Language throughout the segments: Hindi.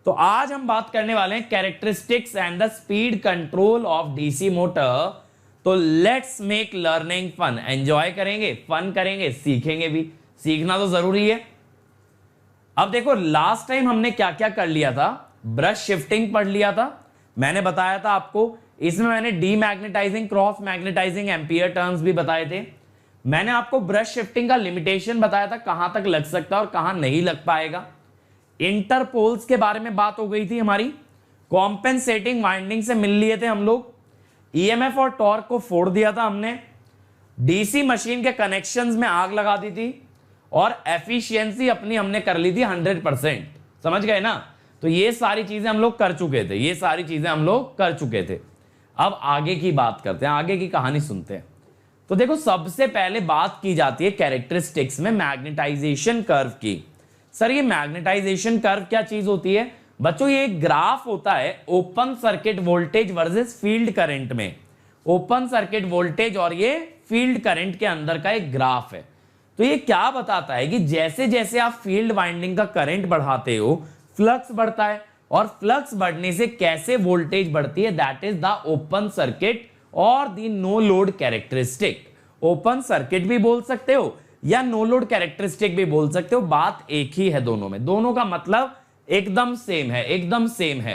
तो आज हम बात करने वाले हैं characteristics and the speed control of DC motor. तो let's make learning fun, enjoy करेंगे, फन करेंगे, सीखेंगे भी। सीखना तो जरूरी है। अब देखो लास्ट टाइम हमने क्या क्या कर लिया था। ब्रश शिफ्टिंग पढ़ लिया था, मैंने बताया था आपको। इसमें मैंने demagnetising, cross magnetising, ampere turns भी बताए थे। मैंने आपको ब्रश शिफ्टिंग का लिमिटेशन बताया था, कहां तक लग सकता है और कहां नहीं लग पाएगा। इंटरपोल्स के बारे में बात हो गई थी हमारी। कॉम्पेंसेटिंग वाइंडिंग से मिल लिए थे हम लोग। ईएमएफ और टॉर्क को फोड़ दिया था हमने। डीसी मशीन के कनेक्शंस में आग लगा दी थी और एफिशिएंसी अपनी हमने कर ली थी 100%। समझ गए ना? तो ये सारी चीजें हम लोग कर चुके थे, ये सारी चीजें हम लोग कर चुके थे। अब आगे की बात करते हैं, आगे की कहानी सुनते हैं। तो देखो सबसे पहले बात की जाती है कैरेक्टरिस्टिक्स में मैग्नेटाइजेशन कर्व की। सर ये मैग्नेटाइजेशन कर्व क्या चीज होती है? बच्चों ये एक ग्राफ होता है open circuit voltage versus field current में। ओपन सर्किट वोल्टेज और ये फील्ड करंट के अंदर का एक ग्राफ है। तो ये क्या बताता है कि जैसे जैसे आप फील्ड वाइंडिंग का करंट बढ़ाते हो, फ्लक्स बढ़ता है, और फ्लक्स बढ़ने से कैसे वोल्टेज बढ़ती है, that is the open circuit और the no load characteristic. Open circuit भी बोल सकते हो या नो लोड कैरेक्टरिस्टिक भी बोल सकते हो, बात एक ही है दोनों में, दोनों का मतलब एकदम सेम है, एकदम सेम है।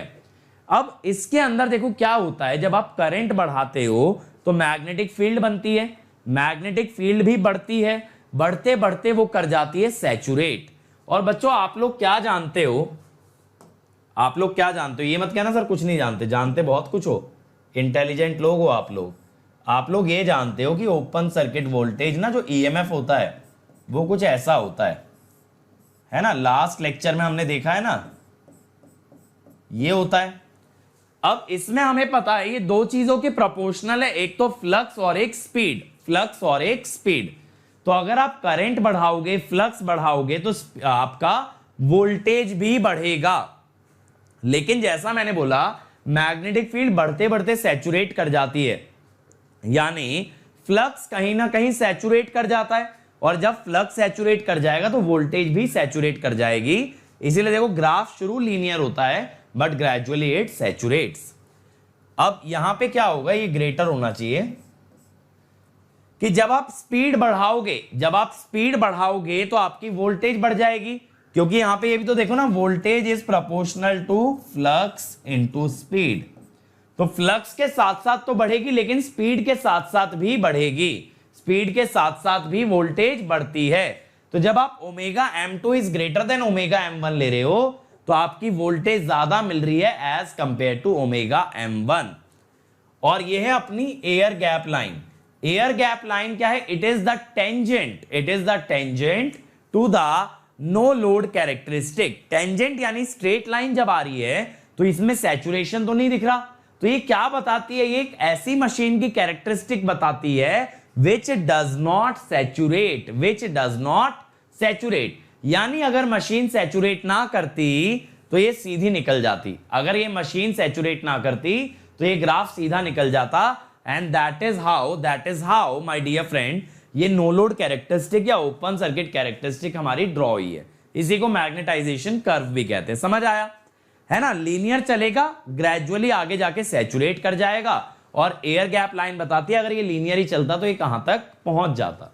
अब इसके अंदर देखो क्या होता है, जब आप करंट बढ़ाते हो तो मैग्नेटिक फील्ड बनती है, मैग्नेटिक फील्ड भी बढ़ती है, बढ़ते बढ़ते वो कर जाती है सैचुरेट। और बच्चों आप लोग क्या जानते हो, आप लोग क्या जानते हो, ये मत कहना सर कुछ नहीं जानते, जानते बहुत कुछ हो, इंटेलिजेंट लोग हो आप लोग। आप लोग ये जानते हो कि ओपन सर्किट वोल्टेज ना, जो ईएमएफ होता है वो कुछ ऐसा होता है ना? लास्ट लेक्चर में हमने देखा है ना, ये होता है। अब इसमें हमें पता है ये दो चीजों के प्रोपोर्शनल है, एक तो फ्लक्स और एक स्पीड, फ्लक्स और एक स्पीड। तो अगर आप करंट बढ़ाओगे, फ्लक्स बढ़ाओगे तो आपका वोल्टेज भी बढ़ेगा। लेकिन जैसा मैंने बोला मैग्नेटिक फील्ड बढ़ते बढ़ते सैचुरेट कर जाती है, यानी फ्लक्स कहीं ना कहीं सैचुरेट कर जाता है, और जब फ्लक्स सैचुरेट कर जाएगा तो वोल्टेज भी सैचुरेट कर जाएगी। इसीलिए देखो ग्राफ शुरू लीनियर होता है बट ग्रेजुअली इट सैचुरेट्स। अब यहां पे क्या होगा, ये ग्रेटर होना चाहिए कि जब आप स्पीड बढ़ाओगे, जब आप स्पीड बढ़ाओगे तो आपकी वोल्टेज बढ़ जाएगी, क्योंकि यहां पे ये भी तो देखो ना, voltage is proportional to flux into speed. तो फ्लक्स के साथ साथ तो बढ़ेगी, लेकिन स्पीड के साथ साथ भी बढ़ेगी, स्पीड के साथ साथ भी वोल्टेज बढ़ती है। तो जब आप omega m2 is greater than omega m1 ले रहे हो तो आपकी वोल्टेज ज्यादा मिल रही है as compare to omega m1। और यह है अपनी air gap line. Air gap line क्या है? It is the tangent, it is the tangent to the no load characteristic. Tangent यानी स्ट्रेट लाइन जब आ रही है तो इसमें सैचुरेशन तो नहीं दिख रहा। तो ये क्या बताती है? ये एक ऐसी मशीन की कैरेक्टरिस्टिक बताती है which does not saturate, which does not saturate। यानी अगर मशीन सैचुरेट ना करती तो ये सीधी निकल जाती, अगर ये मशीन सैचुरेट ना करती तो ये ग्राफ सीधा निकल जाता। And that is how my dear friend ये नो लोड कैरेक्टरिस्टिक या ओपन सर्किट कैरेक्टरिस्टिक हमारी ड्रॉ हुई है। इसी को मैग्नेटाइजेशन कर्व भी कहते हैं। समझ आया है ना? लीनियर चलेगा, ग्रेजुअली आगे जाके सैचुरेट कर जाएगा, और एयर गैप लाइन बताती है अगर ये लीनियर ही चलता तो ये कहां तक पहुंच जाता।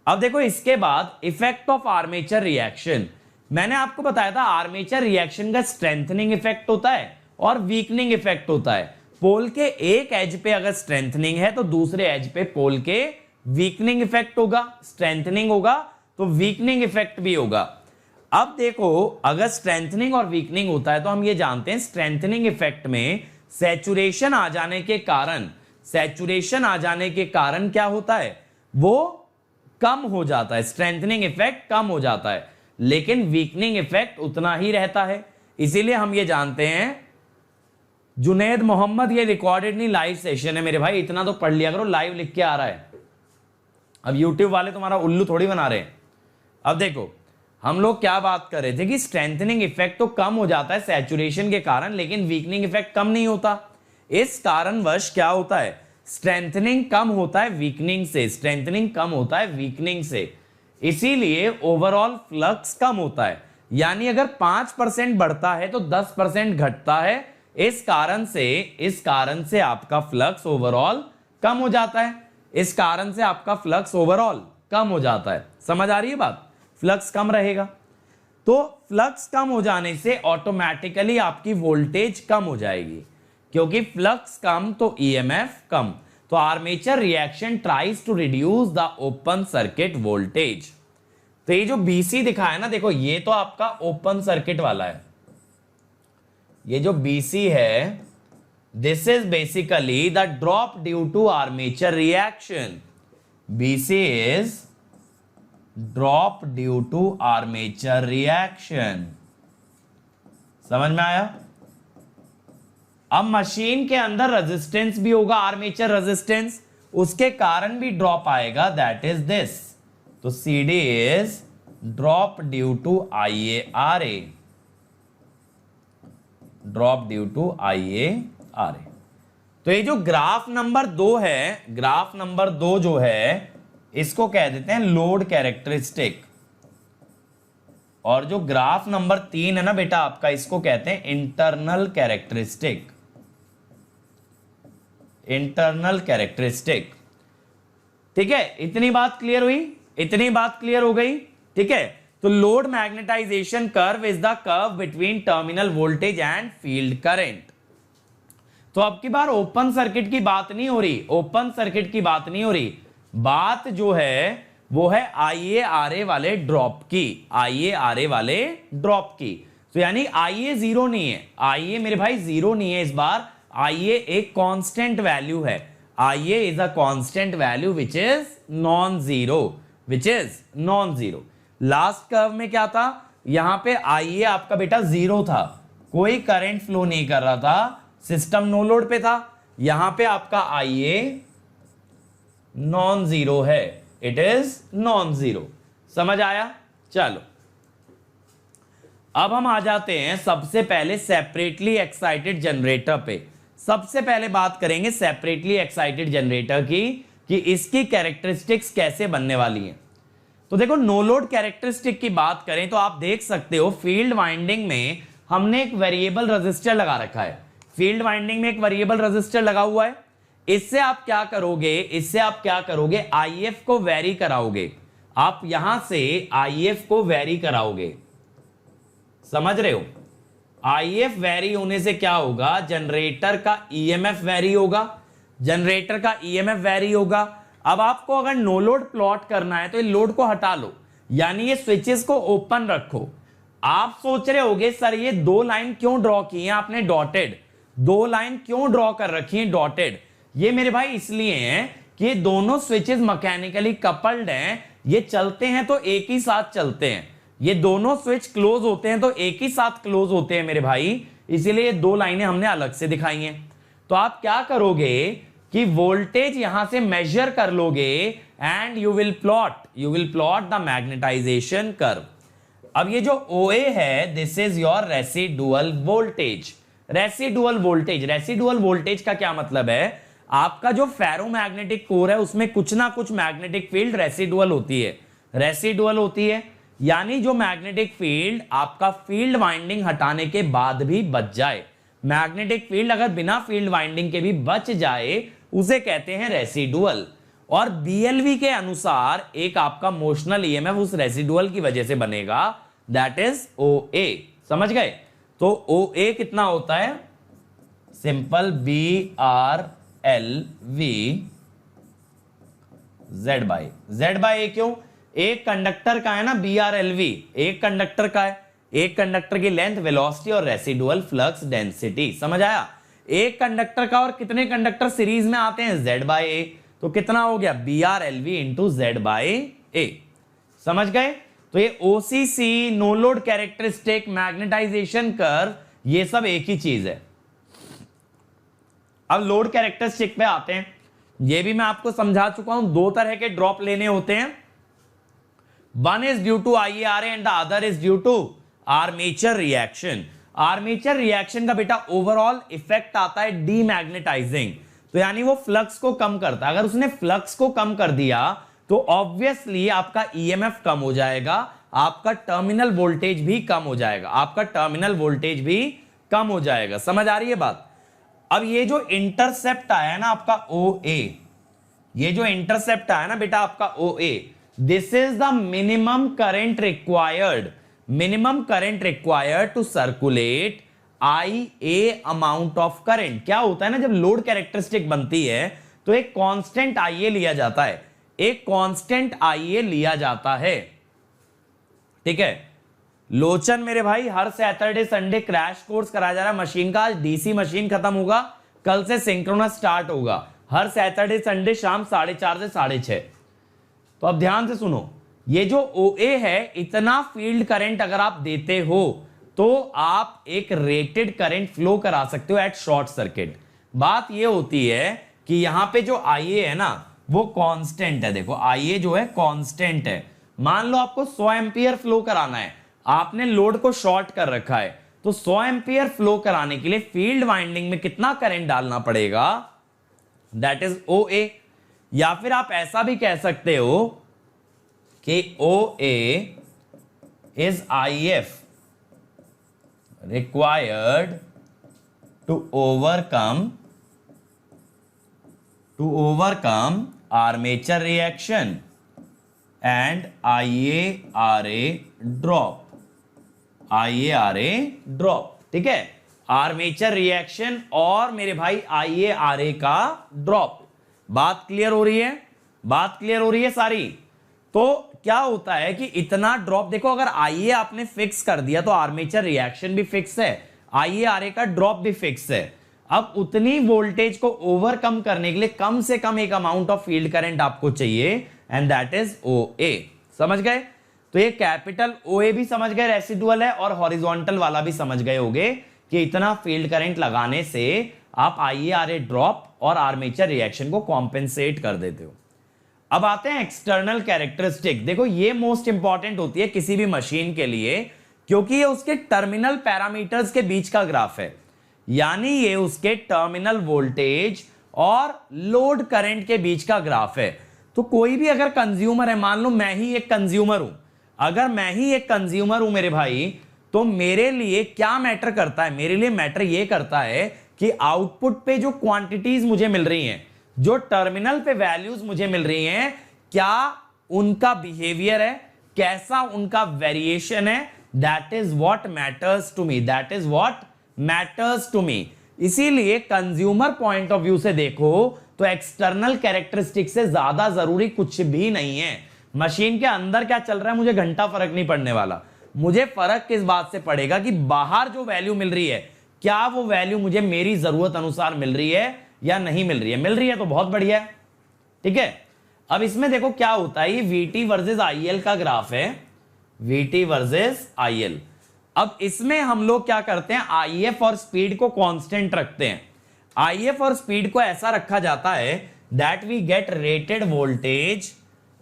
अब देखो इसके बाद इफेक्ट ऑफ आर्मेचर रिएक्शन। मैंने आपको बताया था आर्मेचर रिएक्शन का स्ट्रेंथनिंग इफेक्ट होता है और वीकनिंग इफेक्ट होता है। पोल के एक एज पे अगर स्ट्रेंथनिंग है तो दूसरे एज पे पोल के वीकनिंग इफेक्ट होगा, स्ट्रेंथनिंग होगा तो वीकनिंग इफेक्ट भी होगा। अब देखो अगर स्ट्रेंथनिंग और वीकनिंग होता है तो हम ये जानते हैं स्ट्रेंथनिंग इफेक्ट में सैचुरेशन आ जाने के कारण, सैचुरेशन आ जाने के कारण क्या होता है, वो कम हो जाता है, स्ट्रेंथनिंग इफेक्ट कम हो जाता है, लेकिन वीकनिंग इफेक्ट उतना ही रहता है। इसीलिए हम ये जानते हैं, जुनैद मोहम्मद ये रिकॉर्डेड नहीं लाइव सेशन है मेरे भाई, इतना तो पढ़ लिया करो, लाइव लिख के आ रहा है। अब यूट्यूब वाले तुम्हारा उल्लू थोड़ी बना रहे हैं। अब देखो हम लोग क्या बात कर रहे थे कि स्ट्रेंथनिंग इफेक्ट तो कम हो जाता है सैचुरेशन के कारण, लेकिन वीकनिंग इफेक्ट कम नहीं होता। इस कारणवश क्या होता है, स्ट्रेंथनिंग कम होता है वीकनिंग से, स्ट्रेंथनिंग कम होता है वीकनिंग से, इसीलिए ओवरऑल फ्लक्स कम होता है, यानी अगर 5% बढ़ता है तो 10% घटता है। इस कारण से आपका फ्लक्स ओवरऑल कम हो जाता है। इस कारण से आपका फ्लक्स ओवरऑल कम हो जाता है। समझ आ रही है बात? फ्लक्स कम रहेगा तो फ्लक्स कम हो जाने से ऑटोमेटिकली आपकी वोल्टेज कम हो जाएगी, क्योंकि फ्लक्स कम तो ईएमएफ कम। तो armature reaction tries to reduce the open circuit voltage. तो ये जो बीसी दिखा है ना, देखो ये तो आपका ओपन सर्किट वाला है। ये जो बीसी है, this is basically the drop due to armature reaction. BC is drop due to armature reaction. समझ में आया? अब मशीन के अंदर रेजिस्टेंस भी होगा, आर्मेचर रेजिस्टेंस, उसके कारण भी ड्रॉप आएगा, दैट इज दिस। तो CD is drop due to IaRa, drop due to IaRa। तो ये जो ग्राफ नंबर 2 है, ग्राफ नंबर 2 जो है इसको कह देते हैं लोड कैरेक्टरिस्टिक, और जो ग्राफ नंबर 3 है ना बेटा आपका, इसको कहते हैं इंटरनल कैरेक्टरिस्टिक। Internal characteristic. ठीक है, इतनी बात क्लियर हुई? इतनी बात क्लियर हो गई? ठीक है, तो load magnetisation curve is the curve between terminal voltage and field current. तो अब की बार ओपन सर्किट की बात नहीं हो रही, ओपन सर्किट की बात नहीं हो रही, बात जो है वो है IaRa वाले ड्रॉप की, IaRa वाले ड्रॉप की। तो यानी Ia जीरो नहीं है, Ia मेरे भाई जीरो नहीं है इस बार, Ia एक कांस्टेंट वैल्यू है। Ia is a constant value which is non zero, which is non zero. Last curve में क्या था? यहां पे Ia आपका बेटा जीरो था, कोई करंट फ्लो नहीं कर रहा था, सिस्टम नो लोड पे था। यहां पे आपका Ia नॉन जीरो है, इट इज नॉन जीरो। समझ आया? चलो अब हम आ जाते हैं सबसे पहले सेपरेटली एक्साइटेड जनरेटर पे। सबसे पहले बात करेंगे सेपरेटली एक्साइटेड जनरेटर की, कि इसकी कैरेक्टरिस्टिक्स कैसे बनने वाली हैं। तो देखो, नो लोड कैरेक्टरिस्टिक की बात करें तो आप देख सकते हो फील्ड वाइंडिंग में हमने एक वेरिएबल रेजिस्टर लगा रखा है। फील्ड वाइंडिंग में एक वेरिएबल रेजिस्टर लगा हुआ है। इससे आप क्या करोगे, इससे आप क्या करोगे, IF को वेरी कराओगे। आप यहां से IF को वेरी कराओगे, समझ रहे हो? IF वेरी होने से क्या होगा, जनरेटर का EMF वेरी होगा, जनरेटर का EMF वेरी होगा। अब आपको अगर नो लोड प्लॉट करना है तो ये लोड को हटा लो, यानी ये स्विचेस को ओपन रखो। आप सोच रहे होगे सर ये दो लाइन क्यों ड्रॉ की है आपने डॉटेड, दो लाइन क्यों ड्रॉ कर रखी है डॉटेड? ये मेरे भाई इसलिए हैं कि ये दोनों स्विचेस मैकेनिकली कपल्ड हैं, ये चलते हैं तो एक ही साथ चलते हैं। ये दोनों स्विच क्लोज होते हैं तो एक ही साथ क्लोज होते हैं मेरे भाई, इसीलिए ये दो लाइनें हमने अलग से दिखाई हैं। तो आप क्या करोगे कि वोल्टेज यहां से मेजर कर लोगे and you will plot the magnetization curve. अब ये जो OA है, this is your residual voltage. Residual voltage, residual voltage का क्या मतलब है? आपका जो फेरोमैग्नेटिक कोर है उसमें कुछ ना कुछ मैग्नेटिक फील्ड रेसिडुअल होती है, रेसिडुअल होती है, यानी जो मैग्नेटिक फील्ड आपका फील्ड वाइंडिंग हटाने के बाद भी बच जाए। मैग्नेटिक फील्ड अगर बिना फील्ड वाइंडिंग के भी बच जाए उसे कहते हैं रेसिडुअल। और BLV के अनुसार एक आपका मोशनल EMF उस रेसिडुअल की वजह से बनेगा, दैट इज OA। समझ गए? तो OA कितना होता है? Simple BRLV Z/A। क्यों? एक कंडक्टर का है ना BRLV, एक कंडक्टर का है, एक कंडक्टर की लेंथ, वेलोसिटी और रेसिडुअल फ्लक्स डेंसिटी। समझ आया? एक कंडक्टर का और कितने कंडक्टर सीरीज में आते हैं? Z/A। तो कितना हो गया? BRLV into Z/A। समझ गए? तो ये OCC, no load characteristic, magnetisation curve, ये सब एक ही चीज है। अब लोड कैरेक्टरिस्टिक पे आते हैं। ये भी मैं आपको समझा चुका हूं, दो तरह के ड्रॉप लेने होते हैं, one is due to IaRa and the other is due to armature reaction. Armature reaction का बेटा ओवरऑल इफेक्ट आता है डीमैग्नेटाइजिंग, तो यानी वो फ्लक्स को कम करता है। अगर उसने फ्लक्स को कम कर दिया तो ऑब्वियसली आपका EMF कम हो जाएगा, आपका टर्मिनल वोल्टेज भी कम हो जाएगा, आपका टर्मिनल वोल्टेज भी कम हो जाएगा। समझ आ रही है बात? अब ये जो इंटरसेप्ट आया है ना आपका OA, ये जो इंटरसेप्ट आया ना बेटा आपका OA, this is the minimum current required to circulate IA amount of current. क्या होता है ना, जब लोड कैरेक्टरिस्टिक बनती है तो एक कांस्टेंट IA लिया जाता है, एक कांस्टेंट IA लिया जाता है, ठीक है। लोचन मेरे भाई हर सैटरडे संडे क्रैश कोर्स कराया जा रहा है मशीन का। आज DC मशीन खत्म होगा, कल से सिंक्रोनस स्टार्ट होगा, हर सैटरडे संडे शाम 4:30 से 6:30। तो अब ध्यान से सुनो, ये जो OA है, इतना फील्ड करंट अगर आप देते हो तो आप एक रेटेड करंट फ्लो करा सकते हो एट शॉर्ट सर्किट। बात ये होती है कि यहां पे जो IA है ना वो कांस्टेंट है। देखो IA जो है कांस्टेंट है। मान लो आपको 100 एम्पियर फ्लो कराना है, आपने लोड को शॉर्ट कर रखा है, तो 100 एम्पियर फ्लो कराने के लिए फील्ड वाइंडिंग में कितना करंट डालना पड़ेगा, दैट इज OA। या फिर आप ऐसा भी कह सकते हो कि OA is IF required to overcome armature reaction and IaRa drop, ठीक है। आर्मेचर रिएक्शन और मेरे भाई IaRa का ड्रॉप। बात क्लियर हो रही है? बात क्लियर हो रही है सारी? तो क्या होता है कि इतना ड्रॉप, देखो अगर IA आपने फिक्स कर दिया तो आर्मेचर रिएक्शन भी फिक्स है, IaRa का ड्रॉप भी फिक्स है। अब उतनी वोल्टेज को ओवरकम करने के लिए कम से कम एक अमाउंट ऑफ फील्ड करंट आपको चाहिए, एंड दैट इज OA। समझ गए? तो ये कैपिटल OA भी समझ गए रेसिडुअल है, और हॉरिजॉन्टल वाला भी समझ गए होंगे कि इतना फील्ड करंट लगाने से आप IaRa ड्रॉप और आर्मेचर रिएक्शन को कॉम्पेंसेट कर देते हो। अब आते हैं एक्सटर्नल कैरेक्टरिस्टिक। देखो ये मोस्ट इंपॉर्टेंट होती है किसी भी मशीन के लिए, क्योंकि ये उसके टर्मिनल पैरामीटर्स के बीच का ग्राफ है, यानी ये उसके टर्मिनल वोल्टेज और लोड करंट के बीच का ग्राफ है। तो कोई भी अगर कंज्यूमर है, मान लो मैं ही एक कंज्यूमर हूं, अगर मैं ही एक कंज्यूमर हूं मेरे भाई, तो मेरे लिए क्या मैटर करता है? मेरे लिए मैटर ये करता है कि आउटपुट पे जो क्वांटिटीज मुझे मिल रही हैं, जो टर्मिनल पे वैल्यूज मुझे मिल रही हैं, क्या उनका बिहेवियर है, कैसा उनका वेरिएशन है, that is what matters to me, that is what matters to me. इसीलिए कंज्यूमर पॉइंट ऑफ व्यू से देखो तो एक्सटर्नल कैरेक्टरिस्टिक से ज्यादा जरूरी कुछ भी नहीं है। मशीन के अंदर क्या चल रहा है मुझे घंटा फर्क नहीं पड़ने वाला, मुझे फर्क किस बात से पड़ेगा कि बाहर जो वैल्यू मिल रही है, क्या वो वैल्यू मुझे मेरी जरूरत अनुसार मिल रही है या नहीं मिल रही है। मिल रही है तो बहुत बढ़िया है, ठीक है। अब इसमें देखो क्या होता है, ये VT वर्सेस IL का ग्राफ है, VT वर्सेस IL। अब इसमें हम लोग क्या करते हैं, IF और स्पीड को कांस्टेंट रखते हैं। IF और स्पीड को ऐसा रखा जाता है that we get rated voltage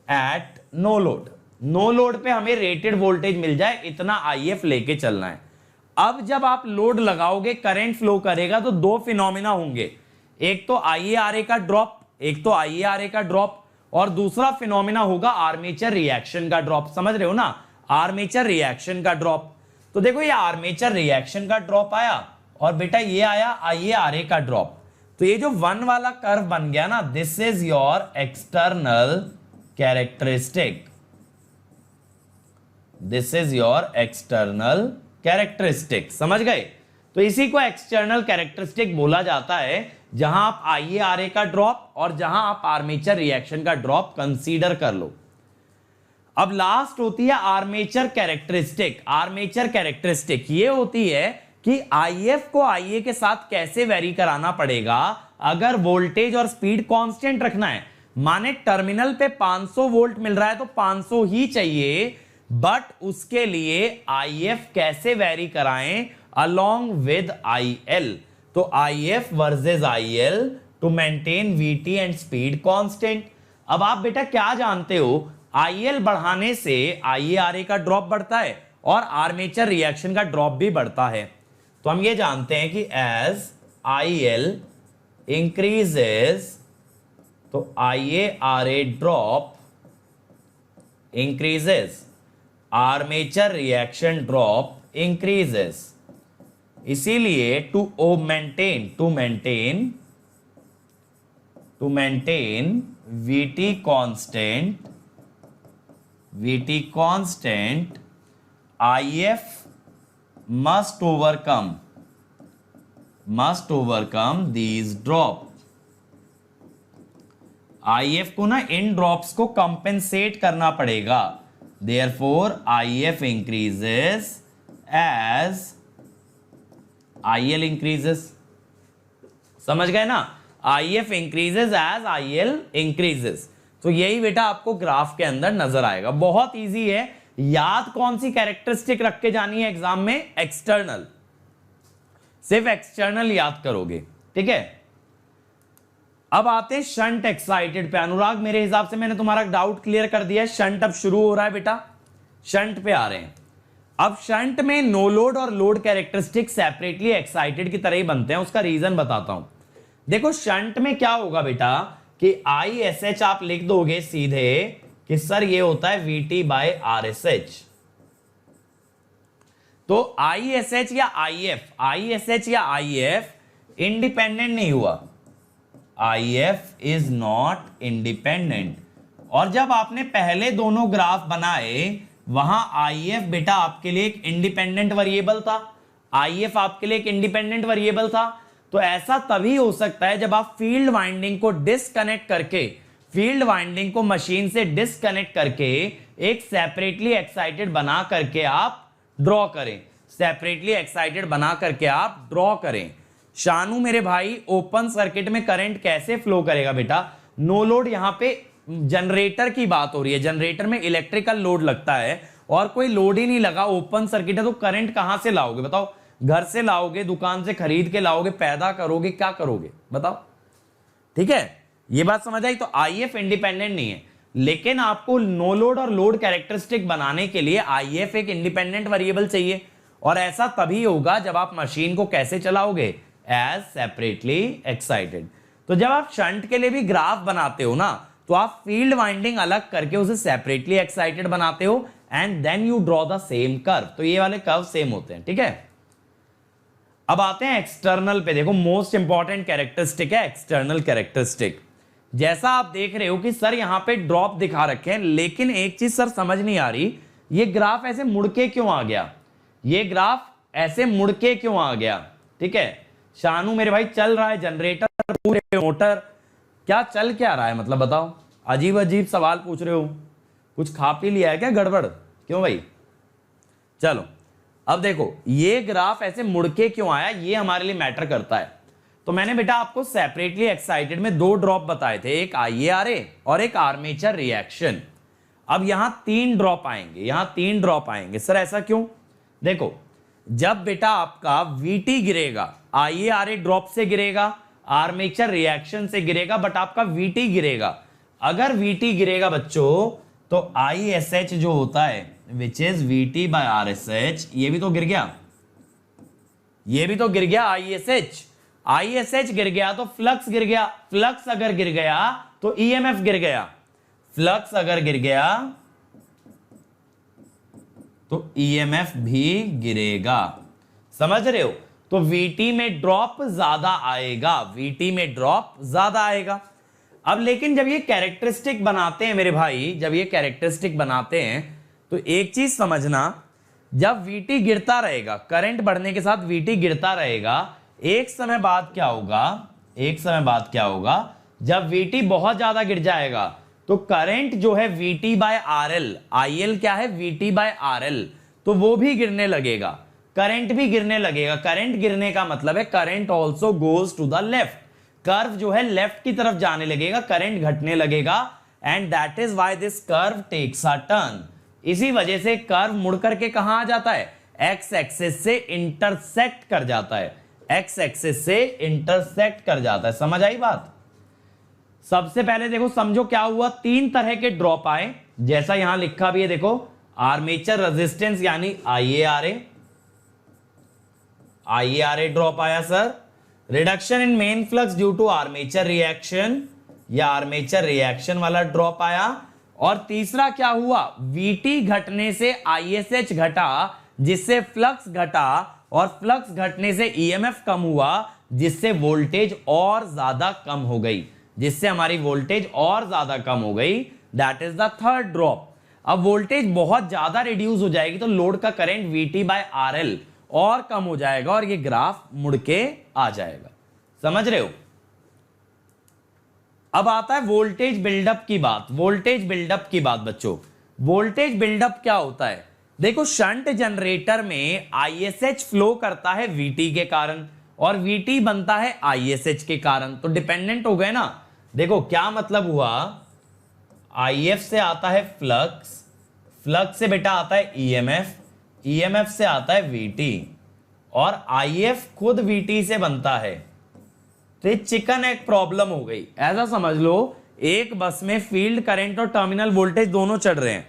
at no load. No load पे हमें रेटेड वोल्टेज मिल जाए, इतना IF लेके चलना है। अब जब आप लोड लगाओगे, करंट फ्लो करेगा, तो दो फिनोमिना होंगे, एक तो IaRa का ड्रॉप, एक तो IaRa का ड्रॉप, और दूसरा फिनोमिना होगा आर्मेचर रिएक्शन का ड्रॉप। समझ रहे हो ना, आर्मेचर रिएक्शन का ड्रॉप। तो देखो ये आर्मेचर रिएक्शन का ड्रॉप आया, और बेटा ये आया IaRa का ड्रॉप। तो ये जो 1 वाला कर्व बन गया ना, this is your external characteristic, this is your external characteristic. समझ गए? तो इसी को एक्सटर्नल कैरेक्टरिस्टिक बोला जाता है, जहां आप IaRa का ड्रॉप और जहां आप आर्मेचर रिएक्शन का ड्रॉप कंसीडर कर लो। अब लास्ट होती है आर्मेचर कैरेक्टरिस्टिक। आर्मेचर कैरेक्टरिस्टिक ये होती है कि IF को IA के साथ कैसे वेरी कराना पड़ेगा अगर वोल्टेज और स्पीड कांस्टेंट रखना है। माने टर्मिनल पे 500 वोल्ट मिल रहा है तो 500 ही चाहिए, बट उसके लिए IF कैसे वेरी कराएं along with IL। तो IF versus IL to maintain VT and speed constant. अब आप बेटा क्या जानते हो, IL बढ़ाने से IaRa का ड्रॉप बढ़ता है और आर्मेचर रिएक्शन का ड्रॉप भी बढ़ता है। तो हम ये जानते हैं कि एज IL इंक्रीजेस तो IaRa drop increases. Armature reaction drop increases. इसीलिए to maintain VT constant IF must overcome these drop। IF को ना इन ड्रॉप्स को कंपेंसेट करना पड़ेगा। Therefore IF increases as IL increases। समझ गए ना? IF increases as IL increases। तो यही बेटा आपको ग्राफ के अंदर नजर आएगा। बहुत इजी है। याद कौन सी कैरेक्टरिस्टिक रख के जानी है एग्जाम में? एक्सटर्नल। सिर्फ एक्सटर्नल याद करोगे, ठीक है। अब आते हैं शंट एक्साइटेड पे। अनुराग मेरे हिसाब से मैंने तुम्हारा डाउट क्लियर कर दिया है। शंट अब शुरू हो रहा है बेटा, शंट पे आ रहे हैं। अब शंट में नो लोड और लोड कैरेक्टरिस्टिक सेपरेटली एक्साइटेड की तरह ही बनते हैं। उसका रीजन बताता हूं। देखो शंट में क्या होगा बेटा कि ISH आप लिख दोगे सीधे कि सर ये होता है VT बाय RSH। तो ISH या IF इंडिपेंडेंट नहीं हुआ। IF is not independent. और जब आपने पहले दोनों ग्राफ बनाए वहां IF बेटा आपके लिए एक इंडिपेंडेंट वेरिएबल था। IF आपके लिए एक इंडिपेंडेंट वेरिएबल था। तो ऐसा तभी हो सकता है जब आप फील्ड वाइंडिंग को डिस्कनेक्ट करके, फील्ड वाइंडिंग को मशीन से डिस्कनेक्ट करके एक सेपरेटली एक्साइटेड बना करके आप ड्रॉ करें, सेपरेटली एक्साइटेड बना करके आप ड्रॉ करें। शानू मेरे भाई ओपन सर्किट में करंट कैसे फ्लो करेगा बेटा? नो लोड, यहां पे जनरेटर की बात हो रही है। जनरेटर में इलेक्ट्रिकल लोड लगता है और कोई लोड ही नहीं लगा, ओपन सर्किट है, तो करंट कहां से लाओगे बताओ? घर से लाओगे, दुकान से खरीद के लाओगे, पैदा करोगे, क्या करोगे बताओ? ठीक है, ये बात समझ आई। तो IF इंडिपेंडेंट नहीं है, लेकिन आपको नो लोड और लोड कैरेक्टरिस्टिक बनाने के लिए IF एक इंडिपेंडेंट वेरिएबल चाहिए। और ऐसा तभी होगा जब आप मशीन को कैसे चलाओगे? As separately excited. तो जब आप शंट के लिए भी ग्राफ बनाते हो ना, तो आप फील्ड वाइंडिंग अलग करके उसे सेपरेटली एक्साइटेड बनाते हो and then you draw the same curve. तो ये वाले कर्व सेम होते हैं, ठीक है। अब आते हैं एक्सटर्नल पे। देखो मोस्ट इंपॉर्टेंट कैरेक्टरिस्टिक है एक्सटर्नल कैरेक्टरिस्टिक। जैसा आप देख रहे हो कि सर यहां पे ड्रॉप दिखा रखे हैं, लेकिन एक चीज सर समझ नहीं आ रही, ये ग्राफ ऐसे मुड़ के क्यों आ गया? ये ग्राफ ऐसे मुड़ के क्यों आ गया? ठीक है शानू मेरे भाई, चल रहा है जनरेटर, पूरे मोटर, क्या चल क्या रहा है मतलब बताओ? अजीब अजीब सवाल पूछ रहे हो। कुछ खा पी लिया है क्या? गड़बड़ क्यों भाई? चलो अब देखो ये ग्राफ ऐसे मुड़ के क्यों आया, ये हमारे लिए मैटर करता है। तो मैंने बेटा आपको सेपरेटली एक्साइटेड में दो ड्रॉप बताए थे, एक IARA और एक आर्मेचर रिएक्शन। अब यहां 3 ड्रॉप आएंगे, यहां 3 ड्रॉप आएंगे। सर ऐसा क्यों? देखो जब बेटा आपका VT गिरेगा, IARA ड्रॉप से गिरेगा, आर्मेचर रिएक्शन से गिरेगा, बट आपका VT गिरेगा। अगर VT गिरेगा बच्चों तो ISH जो होता है which is VT by RSH, ये भी तो गिर गया, ये भी तो गिर गया। ISH गिर गया तो फ्लक्स गिर गया, फ्लक्स अगर गिर गया तो EMF गिर गया, फ्लक्स अगर गिर गया तो EMF भी गिरेगा। समझ रहे हो? तो VT में ड्रॉप ज्यादा आएगा, VT में ड्रॉप ज्यादा आएगा। अब लेकिन जब ये कैरेक्टरिस्टिक बनाते हैं मेरे भाई, जब ये कैरेक्टरिस्टिक बनाते हैं तो एक चीज समझना, जब VT गिरता रहेगा, करंट बढ़ने के साथ VT गिरता रहेगा, एक समय बाद क्या होगा, एक समय बाद क्या होगा, जब VT बहुत ज्यादा गिर जाएगा तो करंट जो है VT बाय RL, IL क्या है VT बाय RL, तो वो भी गिरने लगेगा, करंट भी गिरने लगेगा। करंट गिरने का मतलब है current also goes to the left, curve जो है लेफ्ट की तरफ जाने लगेगा, करंट घटने लगेगा, and that is why this curve takes a turn. इसी वजह से कर्व मुड़ करके कहां आ जाता है? एक्स एक्सिस से इंटरसेक्ट कर जाता है, एक्स एक्सिस से इंटरसेक्ट कर जाता है। समझ आई बात? सबसे पहले देखो समझो क्या हुआ, 3 तरह के ड्रॉप आए, जैसा यहां लिखा भी है देखो, आर्मेचर रेजिस्टेंस यानी IARA ड्रॉप आया sir, reduction in main flux due to armature reaction या आर्मेचर रिएक्शन वाला ड्रॉप आया, और तीसरा क्या हुआ, VT घटने से ISH घटा जिससे फ्लक्स घटा, और फ्लक्स घटने से EMF कम हुआ जिससे वोल्टेज और ज्यादा कम हो गई, जिससे हमारी वोल्टेज और ज्यादा कम हो गई। That is the third drop. अब वोल्टेज बहुत ज्यादा रिड्यूस हो जाएगी तो लोड का करंट VT/RL और कम हो जाएगा और ये ग्राफ मुड़ के आ जाएगा। समझ रहे हो? अब आता है वोल्टेज बिल्डअप की बात। वोल्टेज बिल्डअप की बात बच्चों, वोल्टेज बिल्डअप क्या होता है? देखो शंट जनरेटर में ISH फ्लो करता है VT के कारण और VT बनता है ISH के कारण, तो डिपेंडेंट हो गए ना। देखो क्या मतलब हुआ, IF से आता है फ्लक्स, फ्लक्स से बेटा आता है EMF, EMF से आता है VT और IF खुद VT से बनता है। तो ये चिकन एक प्रॉब्लम हो गई। ऐसा समझ लो एक बस में फील्ड करंट और टर्मिनल वोल्टेज दोनों चढ़ रहे हैं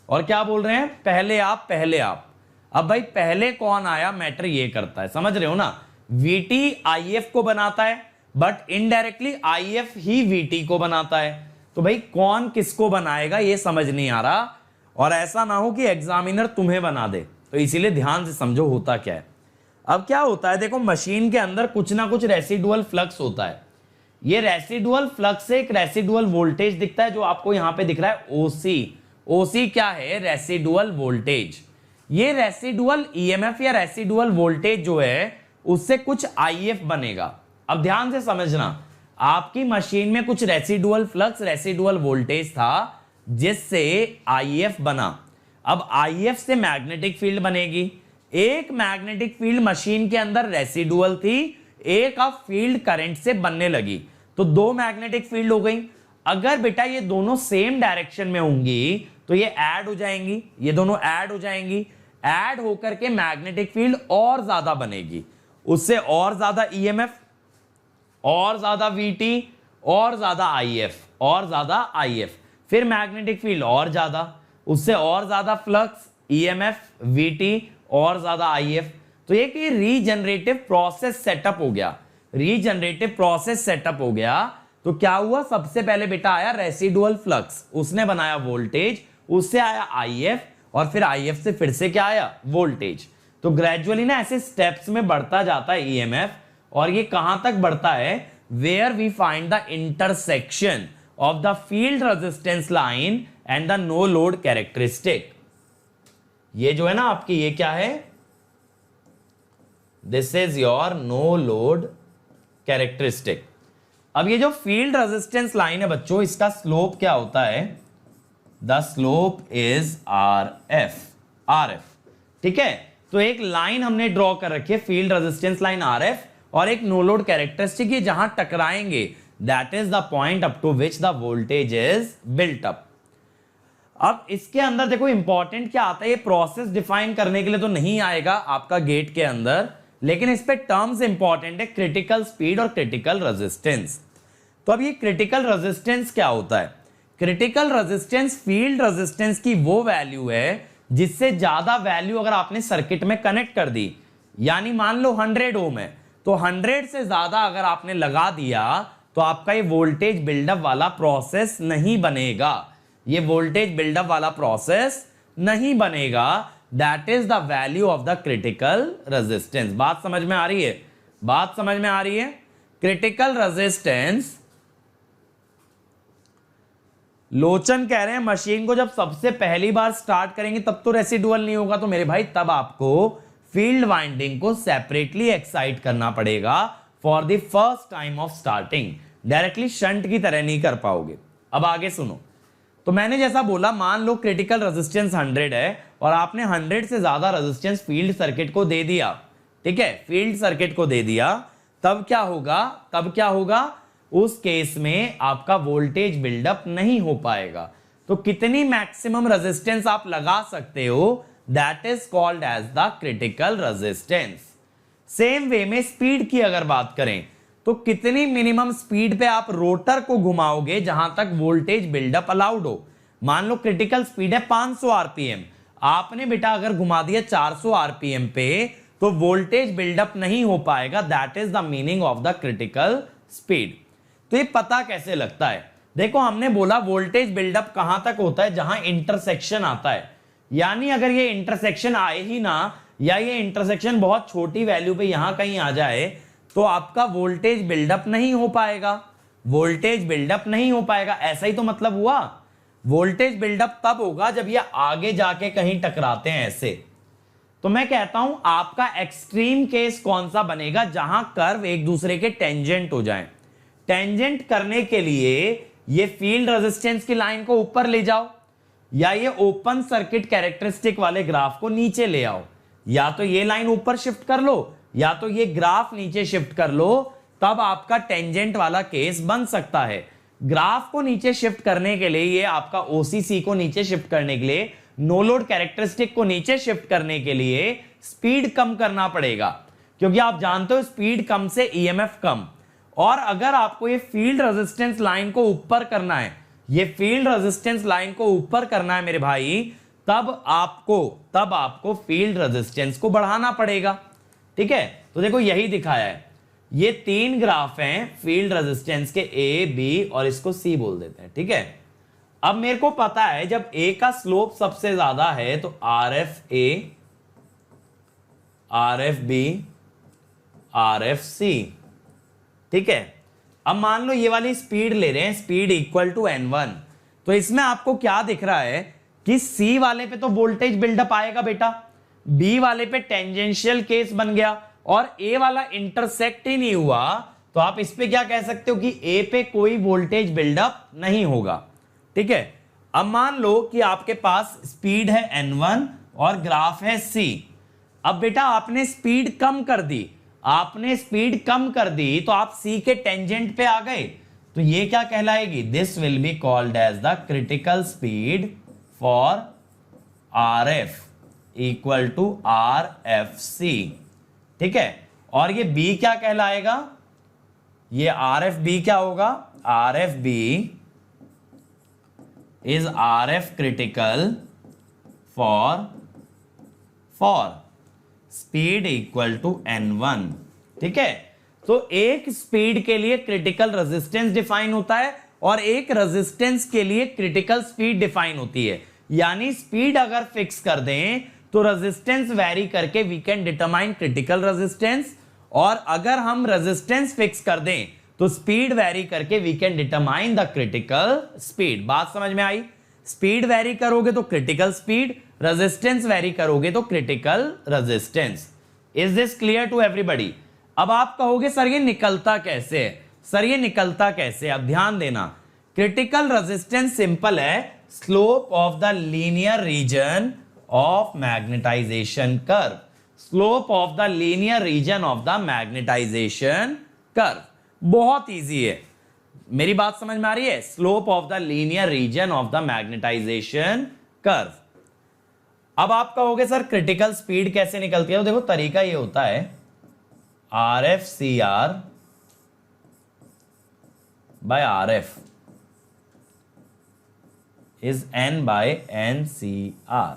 और क्या बोल रहे हैं, पहले आप पहले आप। अब भाई पहले कौन आया मैटर ये करता है, समझ रहे हो ना। VT IF को बनाता है but indirectly IF he VT को बनाता है। तो भाई कौन किसको बनाएगा ये समझ नहीं आ रहा, और ऐसा ना हो कि एग्जामिनर तुम्हें बना दे, तो इसीलिए ध्यान से समझो होता क्या है। अब क्या होता है, देखो मशीन के अंदर कुछ ना कुछ रेसिडुअल फ्लक्स होता है। ये रेसिडुअल फ्लक्स से एक रेसिडुअल वोल्टेज दिखता है जो आपको यहां पे दिख रहा है OC। OC क्या है, रेसिडुअल वोल्टेज। ये रेसिडुअल EMF या रेसिडुअल वोल्टेज जो है उससे कुछ IF बनेगा। अब ध्यान से समझना, आपकी मशीन में कुछ रेसिडुअल फ्लक्स रेसिडुअल वोल्टेज था जिससे IF बना। अब IF से मैग्नेटिक फील्ड बनेगी। एक मैग्नेटिक फील्ड मशीन के अंदर रेसिडुअल थी, एक अब फील्ड करंट से बनने लगी, तो दो मैग्नेटिक फील्ड हो गई। अगर बेटा ये दोनों सेम डायरेक्शन में होंगी तो ये ऐड हो जाएंगी, ये दोनों ऐड हो जाएंगी, ऐड होकर के मैग्नेटिक फील्ड और ज्यादा बनेगी, उससे और ज्यादा EMF, और ज्यादा VT, और ज्यादा IF, और ज्यादा IF, फिर मैग्नेटिक फील्ड और ज्यादा, उससे और ज्यादा फ्लक्स, EMF, VT, और ज्यादा IF। तो ये कि रीजनरेटिव प्रोसेस सेटअप हो गया, रीजनरेटिव प्रोसेस सेटअप हो गया। तो क्या हुआ, सबसे पहले बेटा आया रेसिडुअल फ्लक्स, उसने बनाया वोल्टेज, उससे आया IF, और फिर IF से फिर से क्या आया, वोल्टेज। तो ग्रेजुअली ना ऐसे स्टेप्स में बढ़ता जाता है EMF, और ये कहां तक बढ़ता है, where we find the intersection of the field resistance line and the no load characteristic. ये जो है ना आपकी, ये क्या है, this is your no load characteristic. अब ये जो फील्ड रेजिस्टेंस लाइन है बच्चों, इसका स्लोप क्या होता है, द स्लोप इज RF। ठीक है, तो एक लाइन हमने ड्रॉ कर रखी है, फील्ड रेजिस्टेंस लाइन RF, और एक नो लोड कैरेक्टरिस्टिक, ये जहां टकराएंगे that is the point up to which the voltage is built up. अब इसके अंदर देखो इंपॉर्टेंट क्या आता है, ये प्रोसेस डिफाइन करने के लिए तो नहीं आएगा आपका गेट के अंदर, लेकिन इस पे टर्म्स इंपॉर्टेंट है, क्रिटिकल स्पीड और क्रिटिकल रेजिस्टेंस। तो अब ये क्रिटिकल रेजिस्टेंस क्या होता है, क्रिटिकल रेजिस्टेंस फील्ड रेजिस्टेंस की वो वैल्यू है जिससे ज्यादा वैल्यू अगर आपने सर्किट में कनेक्ट कर दी, यानी मान लो 100 ओम है, तो 100 से ज्यादा अगर आपने लगा दिया तो आपका ये वोल्टेज बिल्डअप वाला प्रोसेस नहीं बनेगा, ये वोल्टेज बिल्डअप वाला प्रोसेस नहीं बनेगा। That is the value of the critical resistance. बात समझ में आ रही है, बात समझ में आ रही है। क्रिटिकल रेजिस्टेंस, लोचन कह रहे हैं मशीन को जब सबसे पहली बार स्टार्ट करेंगे तब तो रेसिडुअल नहीं होगा, तो मेरे भाई तब आपको फील्ड वाइंडिंग को सेपरेटली एक्साइट करना पड़ेगा for the first time of starting, directly shunt की तरह नहीं कर पाओगे। अब आगे सुनो, तो मैंने जैसा बोला, मान लो क्रिटिकल रेजिस्टेंस 100 है और आपने 100 से ज्यादा रेजिस्टेंस फील्ड सर्किट को दे दिया, ठीक है, फील्ड सर्किट को दे दिया, तब क्या होगा, तब क्या होगा, उस केस में आपका वोल्टेज बिल्डअप नहीं हो पाएगा। तो कितनी मैक्सिमम रेजिस्टेंस आप लगा सकते हो, that is called as the critical resistance. Same way में स्पीड की अगर बात करें तो कितनी मिनिमम स्पीड पे आप रोटर को घुमाओगे जहां तक वोल्टेज बिल्डअप अलाउड हो। मान लो क्रिटिकल स्पीड है 500 आरपीएम, आपने बेटा अगर घुमा दिया 400 आरपीएम पे तो वोल्टेज बिल्डअप नहीं हो पाएगा। That is the meaning of the critical speed. तो ये पता कैसे लगता है, देखो हमने बोला वोल्टेज बिल्डअप कहां तक होता है, जहां इंटरसेक्शन आता है, यानी अगर ये इंटरसेक्शन आए ही ना, या ये इंटरसेक्शन बहुत छोटी वैल्यू पे यहां कहीं आ जाए, तो आपका वोल्टेज बिल्डअप नहीं हो पाएगा, वोल्टेज बिल्डअप नहीं हो पाएगा। ऐसा ही तो मतलब हुआ। वोल्टेज बिल्डअप तब होगा जब ये आगे जाके कहीं टकराते हैं ऐसे। तो मैं कहता हूं आपका एक्सट्रीम केस कौन सा बनेगा, जहां कर्व एक दूसरे के टेंजेंट हो जाएं। टेंजेंट करने के लिए ये फील्ड रेजिस्टेंस की लाइन को ऊपर ले जाओ, या ये ओपन सर्किट कैरेक्टरिस्टिक वाले ग्राफ को नीचे ले आओ। या तो ये लाइन ऊपर शिफ्ट कर लो, या तो ये ग्राफ नीचे शिफ्ट कर लो, तब आपका टेंजेंट वाला केस बन सकता है। ग्राफ को नीचे शिफ्ट करने के लिए, ये आपका ओसीसी को नीचे शिफ्ट करने के लिए, नो लोड कैरेक्टरिस्टिक को नीचे शिफ्ट करने के लिए स्पीड कम करना पड़ेगा, क्योंकि आप जानते हो स्पीड कम से ईएमएफ कम। और अगर आपको ये फील्ड रेजिस्टेंस लाइन को ऊपर करना है, ये फील्ड रेजिस्टेंस लाइन को ऊपर करना है मेरे भाई, तब आपको फील्ड रेजिस्टेंस को बढ़ाना पड़ेगा। ठीक है, तो देखो यही दिखाया है, ये 3 ग्राफ हैं फील्ड रेजिस्टेंस के, ए बी और इसको सी बोल देते हैं। ठीक है, अब मेरे को पता है जब ए का स्लोप सबसे ज्यादा है तो R F A, R F B, R F C. ठीक है, अब मान लो ये वाली स्पीड ले रहे हैं, स्पीड इक्वल टू n1, तो इसमें आपको क्या दिख रहा है कि सी वाले पे तो वोल्टेज बिल्डअप आएगा बेटा, बी वाले पे टेंजेंशियल केस बन गया, और ए वाला इंटरसेक्ट ही नहीं हुआ, तो आप इस पे क्या कह सकते हो कि ए पे कोई वोल्टेज बिल्डअप नहीं होगा। ठीक है, अब मान लो कि आपके पास स्पीड है n1 और ग्राफ है c। अब बेटा आपने स्पीड कम कर दी, तो आप c के टेंजेंट पे आ गए, तो ये क्या कहलाएगी, this will be called as the critical speed for RF equal to RFC। ठीक है, और ये B क्या कहलाएगा, ये RFB क्या होगा, RFB is RF critical for speed equal to n1। ठीक है, तो एक स्पीड के लिए क्रिटिकल रेजिस्टेंस डिफाइन होता है और एक रेजिस्टेंस के लिए क्रिटिकल स्पीड डिफाइन होती है। यानी स्पीड अगर फिक्स कर दें तो रेजिस्टेंस वेरी करके we can determine critical resistance, और अगर हम रेजिस्टेंस फिक्स कर दें तो स्पीड वेरी करके we can determine the critical speed. बात समझ में आई, स्पीड वेरी करोगे तो क्रिटिकल स्पीड, रेजिस्टेंस वेरी करोगे तो critical resistance. Is this clear to everybody? अब आप कहोगे सर ये निकलता कैसे है, सर ये निकलता कैसे, अब ध्यान देना, क्रिटिकल रेजिस्टेंस सिंपल है, slope of the linear region of magnetization curve, slope of the linear region of the magnetization curve. बहुत इजी है, मेरी बात समझ में आ रही है, slope of the linear region of the magnetization curve. अब आप कहोगे सर क्रिटिकल स्पीड कैसे निकलती है, तो देखो तरीका ये होता है, RFCR by RF is N by NCR।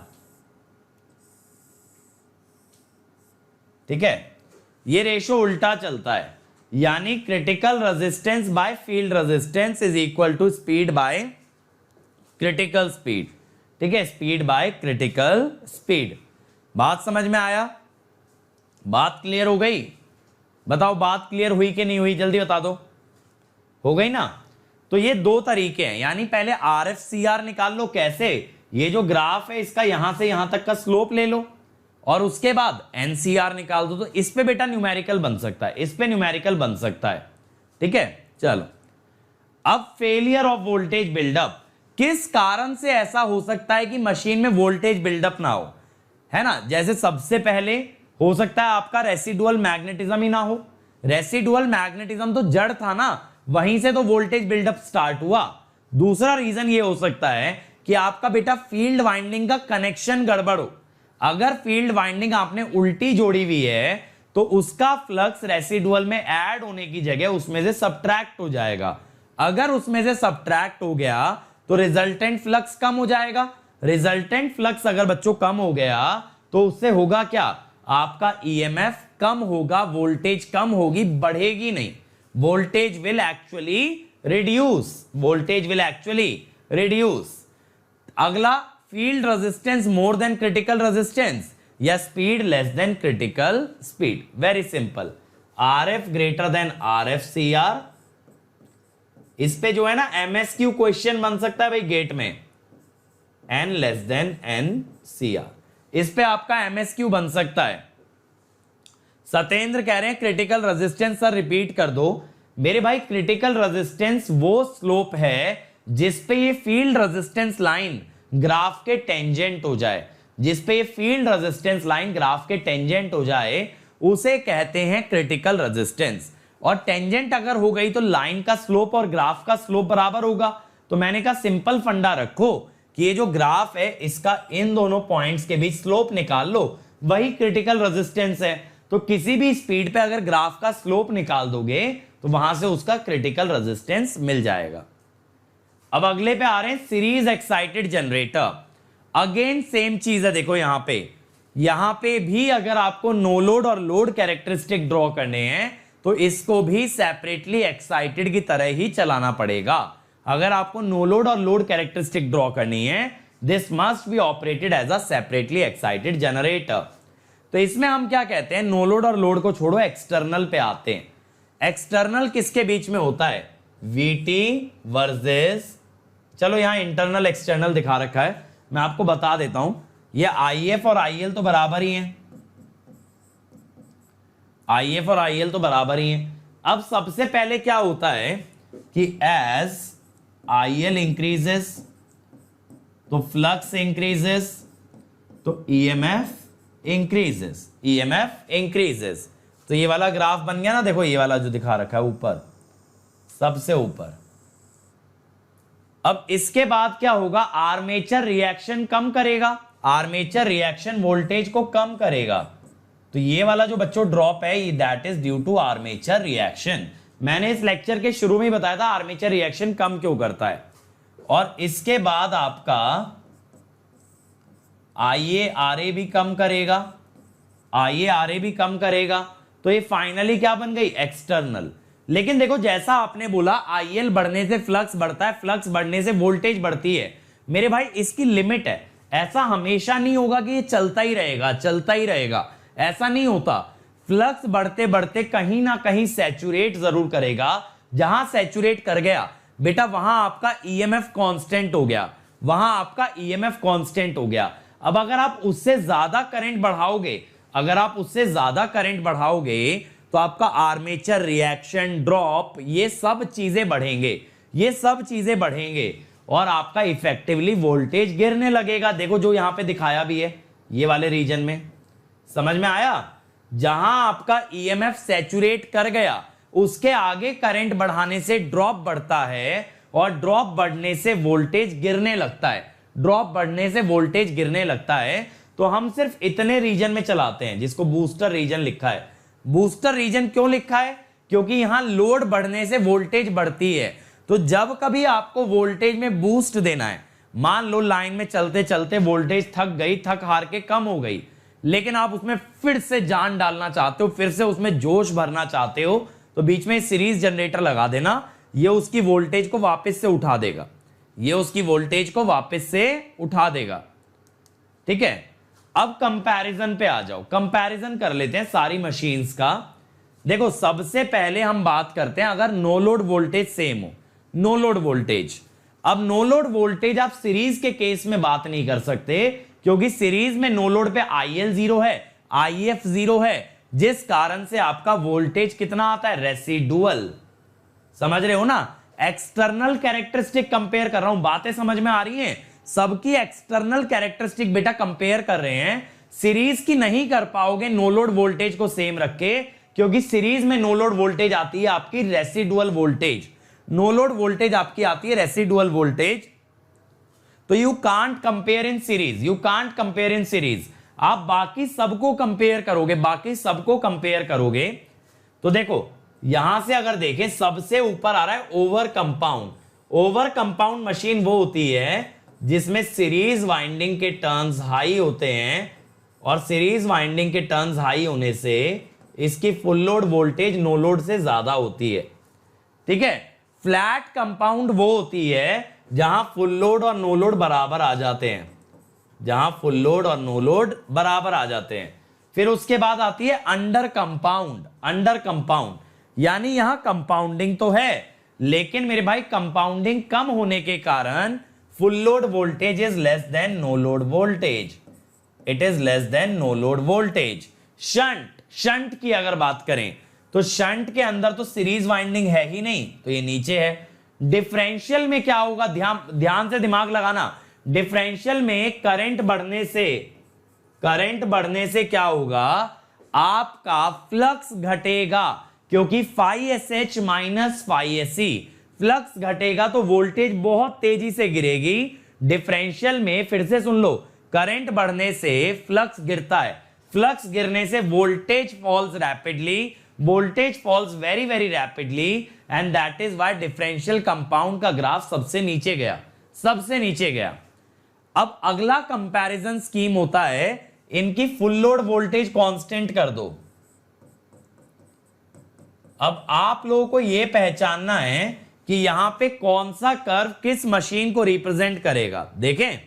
ठीक है, ये रेशो उल्टा चलता है, यानी critical resistance by field resistance is equal to speed by critical speed. ठीक है, स्पीड बाय क्रिटिकल स्पीड। बात समझ में आया, बात क्लियर हो गई? बताओ बात क्लियर हुई कि नहीं हुई, जल्दी बता दो, हो गई ना? तो ये 2 तरीके हैं, यानी पहले RFCR निकाल लो, कैसे, ये जो ग्राफ है इसका यहां से यहां तक का स्लोप ले लो, और उसके बाद NCR निकाल दो, तो इस पे बेटा न्यूमेरिकल बन सकता है, इस पे न्यूमेरिकल बन सकता है। ठीक है, चलो अब फेलियर ऑफ वोल्टेज बिल्डअप, किस कारण से ऐसा हो सकता है कि मशीन में वोल्टेज बिल्डअप ना हो, है ना? जैसे सबसे पहले हो सकता है आपका रेसिडुअल मैग्नेटिज्म ही ना हो, रेसिडुअल मैग्नेटिज्म तो जड़ था ना, वहीं से तो वोल्टेज बिल्डअप स्टार्ट हुआ। दूसरा रीजन ये हो सकता है कि आपका बेटा फील्ड वाइंडिंग का कनेक्शन गड़बड़ हो, अगर फील्ड वाइंडिंग आपने उल्टी जोड़ी हुई है तो उसका फ्लक्स रेसिडुअल में ऐड होने की जगह उसमें से सब्ट्रैक्ट हो जाएगा, अगर उसमें से सब्ट्रैक्ट हो गया तो रिजल्टेंट फ्लक्स कम हो जाएगा, रिजल्टेंट फ्लक्स अगर बच्चों कम हो गया तो उससे होगा क्या, आपका ईएमएफ कम होगा, वोल्टेज कम होगी, बढ़ेगी नहीं, voltage will actually reduce, voltage will actually reduce. अगला, field resistance more than critical resistance या speed less than critical speed. Very simple, RF greater than RF CR। इस पे जो है ना MSQ क्वेश्चन बन सकता है भाई गेट में, N लेस देन NCR। इस पे आपका MSQ बन सकता है। सत्येंद्र कह रहे हैं क्रिटिकल रेजिस्टेंस सर रिपीट कर दो। मेरे भाई क्रिटिकल रेजिस्टेंस वो स्लोप है जिस पे ये फील्ड रेजिस्टेंस लाइन ग्राफ के टेंजेंट हो जाए, जिस पे ये फील्ड रेजिस्टेंस लाइन ग्राफ के टेंजेंट हो जाए उसे कहते हैं क्रिटिकल रेजिस्टेंस। और टेंजेंट अगर हो गई तो लाइन का स्लोप और ग्राफ का स्लोप बराबर होगा। तो मैंने कहा सिंपल फंडा रखो कि ये जो ग्राफ है इसका इन दोनों पॉइंट्स के बीच स्लोप निकाल लो, वही क्रिटिकल रेजिस्टेंस है। तो किसी भी स्पीड पे अगर ग्राफ का स्लोप निकाल दोगे तो वहां से उसका क्रिटिकल रेजिस्टेंस मिल जाएगा। अब अगले पे आ रहे हैं series excited generator. Again same चीज है, देखो यहां पे भी अगर आपको नो लोड और लोड कैरेक्टरिस्टिक ड्रॉ करने हैं तो इसको भी सेपरेटली एक्साइटेड की तरह ही चलाना पड़ेगा। अगर आपको नो लोड और लोड कैरेक्टरिस्टिक ड्रॉ करनी है, this must be operated as a separately excited generator. तो इसमें हम क्या कहते हैं, नो लोड और लोड को छोड़ो, एक्सटर्नल पे आते हैं। एक्सटर्नल किसके बीच में होता है, VT वर्सेस, चलो यहां इंटरनल एक्सटर्नल दिखा रखा है, मैं आपको बता देता हूं। ये IF और IL तो बराबर ही हैं, IF और IL तो बराबर ही हैं। अब सबसे पहले क्या होता है कि एज IL इंक्रीजेस तो फ्लक्स इंक्रीजेस, तो EMF इंक्रीजेस, EMF इंक्रीजेस। तो ये वाला ग्राफ बन गया ना, देखो ये वाला जो दिखा रखा है ऊपर, सबसे ऊपर। अब इसके बाद क्या होगा, आर्मेचर रिएक्शन कम करेगा, आर्मेचर रिएक्शन वोल्टेज को कम करेगा। तो ये वाला जो बच्चों ड्रॉप है, that is due to armature reaction. मैंने इस लेक्चर के शुरू में ही बताया था आर्मेचर रिएक्शन कम क्यों करता है। और इसके बाद आपका IaRa भी कम करेगा, IaRa भी कम करेगा। तो ये फाइनली क्या बन गई, एक्सटर्नल। लेकिन देखो जैसा आपने बोला IL बढ़ने से फ्लक्स बढ़ता है, फ्लक्स बढ़ने से वोल्टेज बढ़ती है। मेरे भाई इसकी लिमिट है, ऐसा हमेशा नहीं होगा कि ये चलता ही रहेगा चलता ही रहेगा, ऐसा नहीं होता। फ्लक्स बढ़ते बढ़ते कहीं ना कहीं सैचुरेट जरूर करेगा। जहां सैचुरेट कर गया बेटा वहां आपका EMF कांस्टेंट हो गया, वहां आपका EMF कांस्टेंट हो गया। अब अगर आप उससे ज्यादा करंट बढ़ाओगे, अगर आप उससे ज्यादा करंट बढ़ाओगे तो आपका आर्मेचर रिएक्शन ड्रॉप, ये सब चीजें बढ़ेंगे, ये सब चीजें बढ़ेंगे और आपका इफेक्टिवली वोल्टेज गिरने लगेगा। देखो जो यहां पे दिखाया भी है ये वाले रीजन में, समझ में आया। जहां आपका EMF सैचुरेट कर गया उसके आगे करंट बढ़ाने से ड्रॉप बढ़ता है और ड्रॉप बढ़ने से वोल्टेज गिरने लगता है, ड्रॉप बढ़ने से वोल्टेज गिरने लगता है। तो हम सिर्फ इतने रीजन में चलाते हैं जिसको बूस्टर रीजन लिखा है। बूस्टर रीजन क्यों लिखा है, क्योंकि यहां लोड बढ़ने से वोल्टेज बढ़ती है। तो जब कभी आपको वोल्टेज में बूस्ट देना है, मान लो लाइन में चलते चलते वोल्टेज थक गई, थक हार के कम हो गई, लेकिन आप उसमें फिर से जान डालना चाहते हो, फिर से उसमें जोश भरना चाहते हो, तो बीच में सीरीज जनरेटर लगा देना। ये उसकी वोल्टेज को वापस से उठा देगा, ये उसकी वोल्टेज को वापस से उठा देगा। ठीक है, अब कंपैरिजन पे आ जाओ, कंपैरिजन कर लेते हैं सारी मशीन्स का। देखो सबसे पहले हम बात करते हैं अगर नो लोड वोल्टेज सेम हो, नो लोड वोल्टेज। अब नो लोड वोल्टेज आप सीरीज के केस में बात नहीं कर सकते क्योंकि सीरीज में नो लोड पे IL 0 है, IF 0 है, जिस कारण से आपका वोल्टेज कितना आता है, रेसिडुअल। समझ रहे हो ना, एक्सटर्नल कैरेक्टरिस्टिक कंपेयर कर रहा हूं, बातें समझ में आ रही हैं। सबकी एक्सटर्नल कैरेक्टरिस्टिक बेटा कंपेयर कर रहे हैं, सीरीज की नहीं कर पाओगे नो लोड वोल्टेज को सेम रख के, क्योंकि सीरीज में नो लोड वोल्टेज आती है आपकी residual voltage, no load voltage आपकी आती है रेसिडुअल वोल्टेज। तो you can't compare in series, you can't compare in series. आप बाकी सबको कंपेयर करोगे, बाकी सबको कंपेयर करोगे तो देखो यहां से अगर देखें सबसे ऊपर आ रहा है over compound. Over compound machine वो होती है जिसमें सीरीज वाइंडिंग के टर्न्स हाई होते हैं और सीरीज वाइंडिंग के टर्न्स हाई होने से इसकी full load voltage no load से ज्यादा होती है। ठीक है, फ्लैट कंपाउंड वो होती है जहां फुल लोड और नो लोड बराबर आ जाते हैं, जहां फुल लोड और नो लोड बराबर आ जाते हैं। फिर उसके बाद आती है अंडर कंपाउंड। अंडर कंपाउंड यानी यहां कंपाउंडिंग तो है, लेकिन मेरे भाई कंपाउंडिंग कम होने के कारण full load voltage is less than no load voltage, it is less than no load voltage. Shunt, shunt की अगर बात करें तो शंट के अंदर तो सीरीज वाइंडिंग है ही नहीं, तो ये नीचे है। डिफरेंशियल में क्या होगा, ध्यान से दिमाग लगाना। डिफरेंशियल में करंट बढ़ने से क्या होगा, आपका फ्लक्स घटेगा, क्योंकि phi-SH माइनस phi-SE फ्लक्स घटेगा तो वोल्टेज बहुत तेजी से गिरेगी। डिफरेंशियल में फिर से सुन लो, करंट बढ़ने से फ्लक्स गिरता है, फ्लक्स गिरने से voltage falls rapidly, voltage falls very very rapidly, and that is why differential compound का ग्राफ सबसे नीचे गया, सबसे नीचे गया। अब अगला कंपैरिजन स्कीम होता है, इनकी फुल लोड वोल्टेज कांस्टेंट कर दो। अब आप लोगों को यह पहचानना है कि यहां पे कौन सा कर्व किस मशीन को रिप्रेजेंट करेगा। देखें,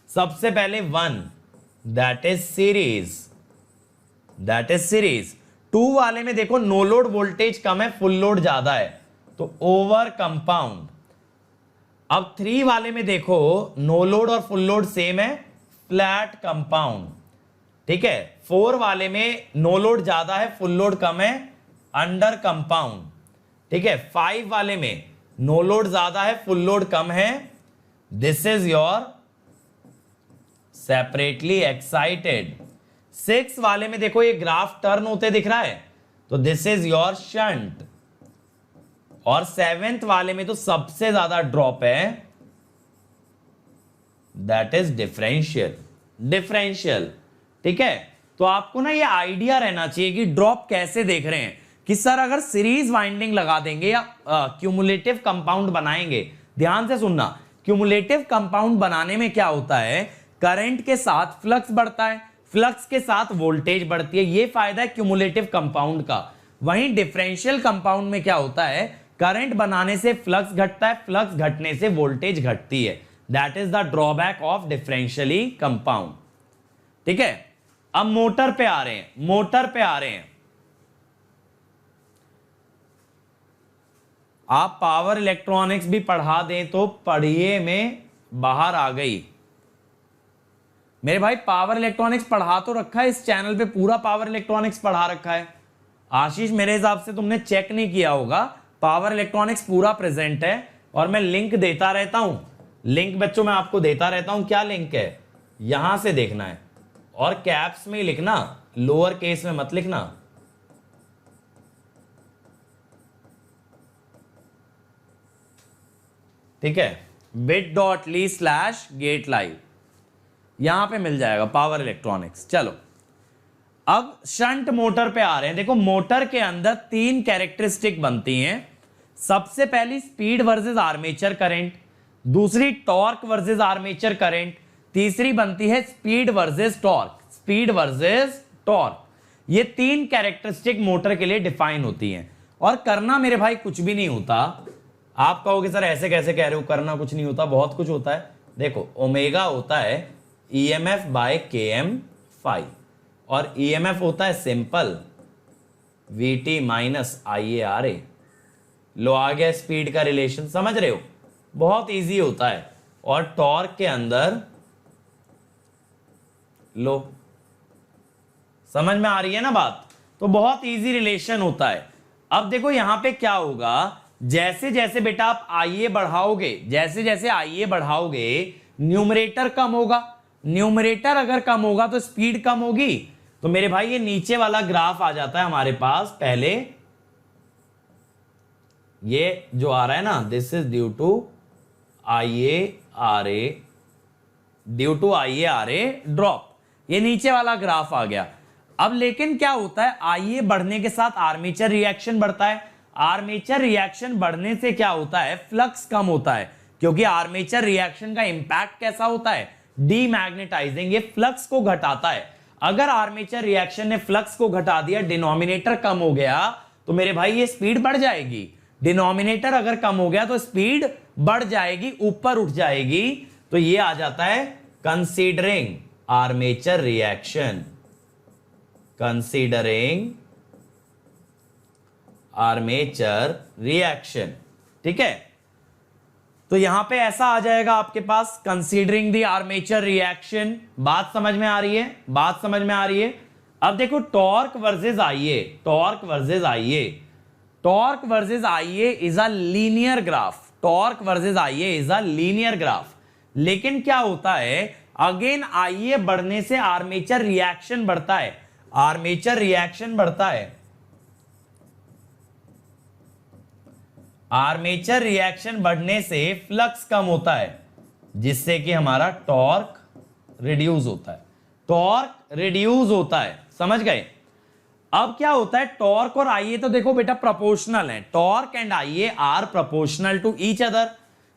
सबसे पहले 1 that is series, that is series. 2 वाले में देखो नो लोड वोल्टेज कम है, फुल लोड ज्यादा है, तो ओवर कंपाउंड। अब 3 वाले में देखो नो लोड और फुल लोड सेम है, फ्लैट कंपाउंड। ठीक है, 4 वाले में नो लोड ज्यादा है, फुल लोड कम है, अंडर कंपाउंड। ठीक है, 5 वाले में नो लोड ज्यादा है, फुल लोड कम है, this is your separately excited. 6 वाले में देखो ये ग्राफ टर्न होते दिख रहा है, तो दिस इज योर शंट। और 7th वाले में तो सबसे ज्यादा ड्रॉप है, दैट इज डिफरेंशियल, डिफरेंशियल। ठीक है, तो आपको ना ये आइडिया रहना चाहिए कि ड्रॉप कैसे देख रहे हैं, कि सर अगर सीरीज वाइंडिंग लगा देंगे या क्यूमुलेटिव कंपाउंड बनाएंगे। ध्यान से सुनना, क्यूमुलेटिव कंपाउंड बनाने में क्या होता है, करंट के साथ फ्लक्स बढ़ता है, फ्लक्स के साथ वोल्टेज बढ़ती है, ये फायदा है क्यूमुलेटिव कंपाउंड का। वहीं डिफरेंशियल कंपाउंड में क्या होता है, करंट बनाने से फ्लक्स घटता है, फ्लक्स घटने से वोल्टेज घटती है। That is the drawback of differentially compound. ठीक है, अब मोटर पे आ रहे हैं, मोटर पे आ रहे हैं। आप पावर इलेक्ट्रॉनिक्स भी पढ़ा दें तो पढ़िए में बाहर आ गई। मेरे भाई पावर इलेक्ट्रॉनिक्स पढ़ा तो रखा है, इस चैनल पे पूरा पावर इलेक्ट्रॉनिक्स पढ़ा रखा है। आशीष, मेरे हिसाब से तुमने चेक नहीं किया होगा, पावर इलेक्ट्रॉनिक्स पूरा प्रेजेंट है और मैं लिंक देता रहता हूं। लिंक बच्चों मैं आपको देता रहता हूं, क्या लिंक है, यहां से देखना है और कैप्स में ही लिखना, लोअर केस में मत लिखना। ठीक है, bit.ly/getlive यहां पे मिल जाएगा पावर इलेक्ट्रॉनिक्स। चलो अब शंट मोटर पे आ रहे हैं। देखो मोटर के अंदर 3 कैरेक्टरिस्टिक बनती हैं। सबसे पहली स्पीड वर्सेस आर्मेचर करंट, दूसरी टॉर्क वर्सेस आर्मेचर करंट, तीसरी बनती है speed versus torque, speed versus torque. ये 3 कैरेक्टरिस्टिक मोटर के लिए डिफाइन होती हैं। और करना मेरे भाई कुछ भी नहीं होता। आप कहोगे सर ऐसे कैसे कह रहे हो, करना कुछ नहीं होता, बहुत कुछ होता है। देखो ओमेगा होता है EMF बाय KM phi, और EMF होता है सिंपल VT माइनस IARA। लो आ गया स्पीड का रिलेशन, समझ रहे हो, बहुत इजी होता है। और टॉर्क के अंदर लो, समझ में आ रही है ना बात, तो बहुत इजी रिलेशन होता है। अब देखो यहां पे क्या होगा, जैसे जैसे बेटा आप IA बढ़ाओगे, जैसे जैसे IA बढ़ाओगे न्यूमरेटर कम होगा, न्यूमरेटर अगर कम होगा तो स्पीड कम होगी। तो मेरे भाई ये नीचे वाला ग्राफ आ जाता है हमारे पास। पहले ये जो आ रहा है ना, this is due to IARA, due to IARA drop, ये नीचे वाला ग्राफ आ गया। अब लेकिन क्या होता है, IA बढ़ने के साथ आर्मेचर रिएक्शन बढ़ता है, आर्मेचर रिएक्शन बढ़ने से क्या होता है, फ्लक्स कम होता है, क्योंकि आर्मेचर रिएक्शन का इंपैक्ट कैसा होता है, डीमैग्नेटाइजिंग, ये फ्लक्स को घटाता है। अगर आर्मेचर रिएक्शन ने फ्लक्स को घटा दिया, डिनोमिनेटर कम हो गया, तो मेरे भाई ये स्पीड बढ़ जाएगी। डिनोमिनेटर अगर कम हो गया तो स्पीड बढ़ जाएगी, ऊपर उठ जाएगी। तो ये आ जाता है considering armature reaction, considering armature reaction. ठीक है, तो यहां पे ऐसा आ जाएगा आपके पास कंसीडरिंग द आर्मेचर रिएक्शन। बात समझ में आ रही है? बात समझ में आ रही है? अब देखो टॉर्क वर्सेस आईए, टॉर्क वर्सेस आईए, टॉर्क वर्सेस आईए is a linear graph, torque versus आईए इज अ लीनियर ग्राफ। लेकिन क्या होता है, अगेन आईए बढ़ने से आर्मेचर रिएक्शन बढ़ता है, आर्मेचर रिएक्शन बढ़ता है, आर्मेचर रिएक्शन बढ़ने से फ्लक्स कम होता है, जिससे कि हमारा टॉर्क रिड्यूस होता है, टॉर्क रिड्यूस होता है। समझ गए? अब क्या होता है, टॉर्क और आईए तो देखो बेटा प्रोपोर्शनल है, torque and IA are proportional to each other.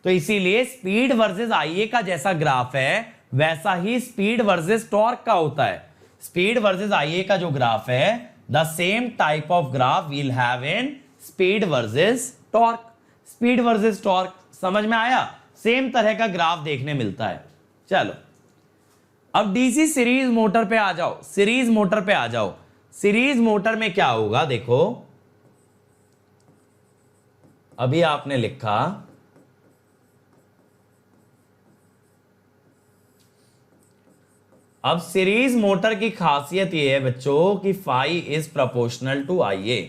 तो इसीलिए स्पीड वर्सेस आईए का जैसा ग्राफ है वैसा ही स्पीड वर्सेस टॉर्क का होता है। स्पीड वर्सेस आईए का जो ग्राफ है, the same type of graph we'll have in speed versus torque, speed versus torque. समझ में आया? सेम तरह का ग्राफ देखने मिलता है। चलो अब डीसी सीरीज मोटर पे आ जाओ, सीरीज मोटर पे आ जाओ। सीरीज मोटर में क्या होगा, देखो अभी आपने लिखा अब सीरीज मोटर की खासियत यह है बच्चों कि फाई इज प्रोपोर्शनल टू आईए।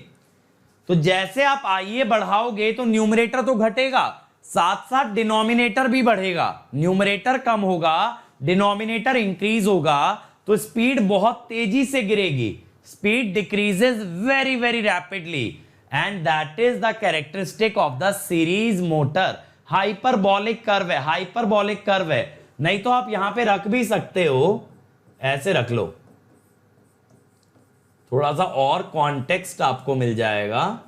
तो जैसे आप आईए बढ़ाओगे तो न्यूमरेटर तो घटेगा, साथ साथ डिनोमिनेटर भी बढ़ेगा। न्यूमरेटर कम होगा, डिनोमिनेटर इंक्रीज होगा, तो स्पीड बहुत तेजी से गिरेगी, speed decreases very very rapidly, and that is the characteristic of the series motor. Hyperbolic curve है, हाइपरबॉलिक कर्व है। नहीं तो आप यहां पे रख भी सकते हो, ऐसे रख लो, थोड़ा सा और कॉन्टेक्स्ट आपको मिल जाएगा।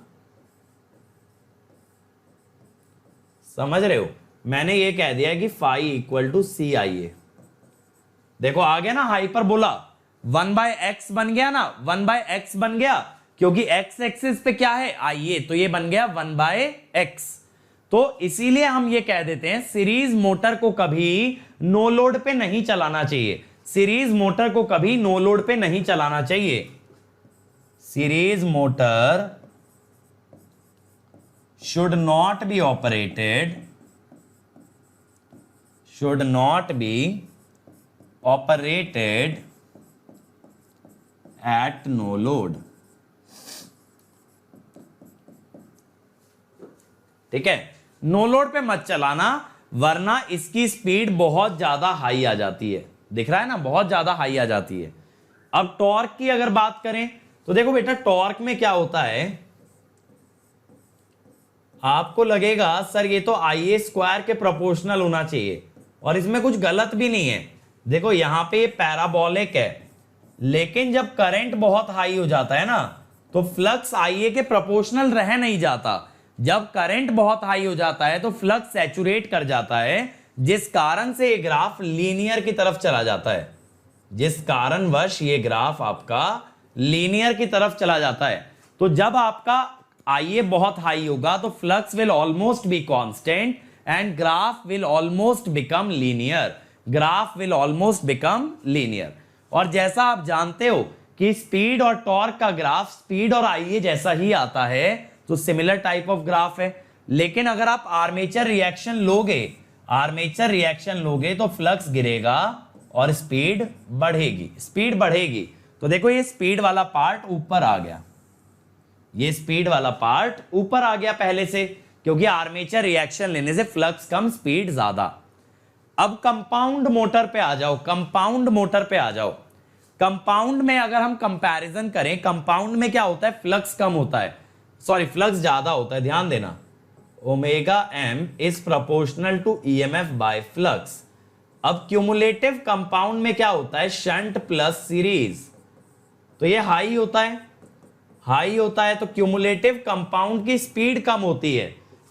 समझ रहे हो? मैंने ये कह दिया कि फाई इक्वल टू सी आईए। देखो आ गया ना हाइपरबोला, 1/x बन गया ना, 1/x बन गया, क्योंकि x एक्सिस पे क्या है, आईए, तो ये बन गया 1/x। तो इसीलिए हम ये कह देते हैं सीरीज मोटर को कभी नो लोड पे नहीं चलाना चाहिए, सीरीज मोटर को कभी नो लोड पे नहीं चलाना चाहिए। Series motor should not be operated at no load। ठीक है, नो लोड पे मत चलाना, वरना इसकी स्पीड बहुत ज्यादा हाई आ जाती है। दिख रहा है ना, बहुत ज्यादा हाई आ जाती है। अब टॉर्क की अगर बात करें तो देखो बेटा टॉर्क में क्या होता है, आपको लगेगा सर ये तो आईए स्क्वायर के प्रोपोर्शनल होना चाहिए, और इसमें कुछ गलत भी नहीं है। देखो यहां पे पैराबोलिक है, लेकिन जब करंट बहुत हाई हो जाता है ना तो फ्लक्स आईए के प्रोपोर्शनल रह नहीं जाता। जब करंट बहुत हाई हो जाता है तो फ्लक्स सैचुरेट कर जाता है, जिस कारण से ये ग्राफ लीनियर की तरफ चला जाता है, जिस कारणवश ये ग्राफ आपका लीनियर की तरफ चला जाता है। तो जब आपका आईए बहुत हाई होगा तो flux will almost be constant and graph will almost become linear, graph will almost become linear. और जैसा आप जानते हो कि स्पीड और टॉर्क का ग्राफ स्पीड और आईए जैसा ही आता है, तो सिमिलर टाइप ऑफ ग्राफ है। लेकिन अगर आप आर्मेचर रिएक्शन लोगे, आर्मेचर रिएक्शन लोगे तो फ्लक्स गिरेगा और स्पीड बढ़ेगी, स्पीड बढ़ेगी। तो देखो ये स्पीड वाला पार्ट ऊपर आ गया, ये स्पीड वाला पार्ट ऊपर आ गया पहले से, क्योंकि आर्मेचर रिएक्शन लेने से फ्लक्स कम स्पीड ज्यादा। अब कंपाउंड मोटर पे आ जाओ, कंपाउंड मोटर पे आ जाओ। कंपाउंड में अगर हम कंपैरिजन करें, कंपाउंड में क्या होता है, फ्लक्स कम होता है, सॉरी फ्लक्स ज्यादा होता है, ध्यान देना। Omega M is proportional to EMF by flux. अब क्यूमुलेटिव कंपाउंड में क्या होता है, शंट प्लस सीरीज, तो ये हाई होता है, हाई होता है तो क्यूमुलेटिव कंपाउंड की स्पीड कम होती है,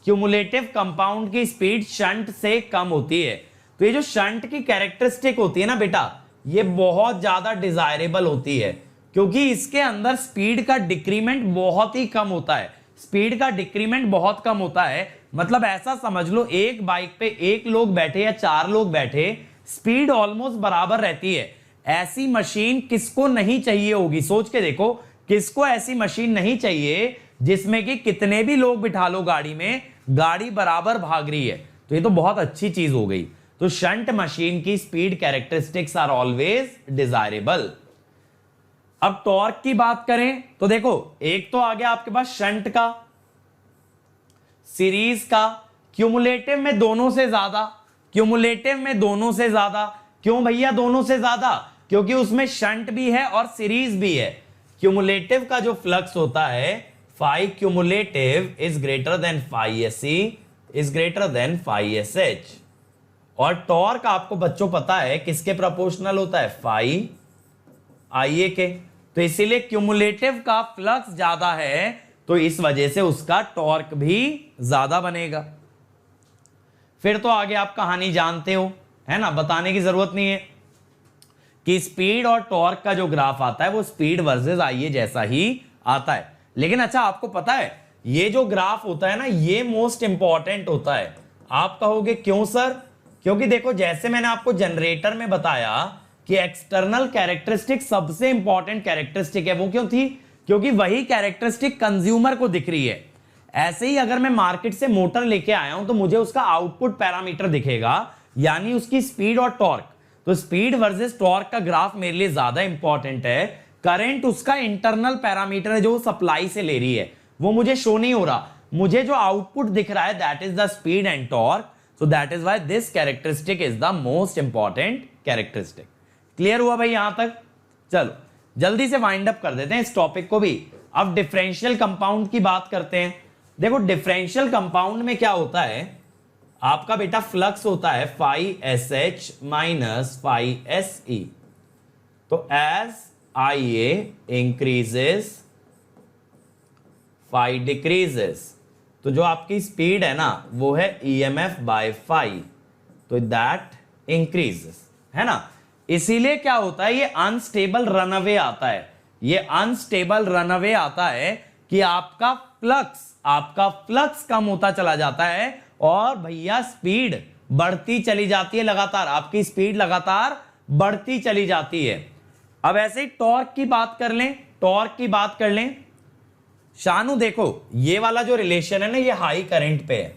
क्यूमुलेटिव कंपाउंड की स्पीड शंट से कम होती है। तो ये जो शंट की कैरेक्टरिस्टिक होती है ना बेटा, ये बहुत ज्यादा डिजायरेबल होती है, क्योंकि इसके अंदर स्पीड का डिक्रीमेंट बहुत ही कम होता है, स्पीड का डिक्रीमेंट बहुत कम होता है। मतलब ऐसा समझ लो, एक बाइक पे एक लोग बैठे या 4 लोग बैठे, स्पीड ऑलमोस्ट बराबर रहती है। ऐसी मशीन किसको नहीं चाहिए होगी, सोच के देखो, किसको ऐसी मशीन नहीं चाहिए जिसमें कि कितने भी लोग बिठा लो गाड़ी में, गाड़ी बराबर भाग रही है। तो ये तो बहुत अच्छी चीज हो गई। तो शंट मशीन की speed characteristics are always desirable. अब टॉर्क की बात करें तो देखो, एक तो आ गया आपके पास शंट का, सीरीज का, क्यूमुलेटिव में दोनों से ज्यादा, क्यूमुलेटिव में दोनों से ज्यादा। क्यों भैया दोनों से ज्यादा? क्योंकि उसमें शंट भी है और सीरीज भी है। क्यूमुलेटिव का जो फ्लक्स होता है, phi cumulative is greater than phi SE is greater than phi SH. और टॉर्क आपको बच्चों पता है किसके प्रोपोर्शनल होता है, फाई आईए के। तो इसीलिए क्यूमुलेटिव का फ्लक्स ज्यादा है, तो इस वजह से उसका टॉर्क भी ज्यादा बनेगा। फिर तो आगे आप कहानी जानते हो, है ना, बताने की जरूरत नहीं है कि स्पीड और टॉर्क का जो ग्राफ आता है वो स्पीड वर्सेस आईए जैसा ही आता है। लेकिन अच्छा, आपको पता है ये जो ग्राफ होता है ना, ये मोस्ट इंपॉर्टेंट होता है। आप कहोगे क्यों सर? क्योंकि देखो, जैसे मैंने आपको जनरेटर में बताया कि एक्सटर्नल कैरेक्टरिस्टिक सबसे इंपॉर्टेंट कैरेक्टरिस्टिक है, वो क्यों थी? क्योंकि वही कैरेक्टरिस्टिक कंज्यूमर को दिख रही है। ऐसे ही अगर मैं मार्केट से मोटर लेके आया हूं तो मुझे उसका आउटपुट पैरामीटर दिखेगा, यानी उसकी स्पीड और टॉर्क। तो स्पीड वर्सेस टॉर्क का ग्राफ मेरे लिए ज्यादा इंपॉर्टेंट है। करंट उसका इंटरनल पैरामीटर है जो सप्लाई से ले रही है, वो मुझे शो नहीं हो रहा। मुझे जो आउटपुट दिख रहा है that is the speed and torque. So that is why this characteristic is the most important characteristic. Clear हुआ भाई यहां तक? चलो जल्दी से वाइंड अप कर देते हैं इस टॉपिक को भी। अब डिफरेंशियल कंपाउंड की बात करते हैं। देखो, डिफरेंशियल कंपाउंड में क्या होता है, आपका बेटा फ्लक्स होता है phi S H minus phi S E. तो as I A increases phi decreases, तो जो आपकी स्पीड है ना वो है ईएमएफ बाय फाई, तो दैट इंक्रीजेस, है ना। इसीलिए क्या होता है, ये अनस्टेबल रनअवे आता है। ये अनस्टेबल रनअवे आता है कि आपका फ्लक्स कम होता चला जाता है और भैया स्पीड बढ़ती चली जाती है लगातार, आपकी स्पीड लगातार बढ़ती चली जाती है। अब ऐसे ही टॉर्क की बात कर लें, शानू देखो, ये वाला जो रिलेशन है ना, ये हाई करंट पे है।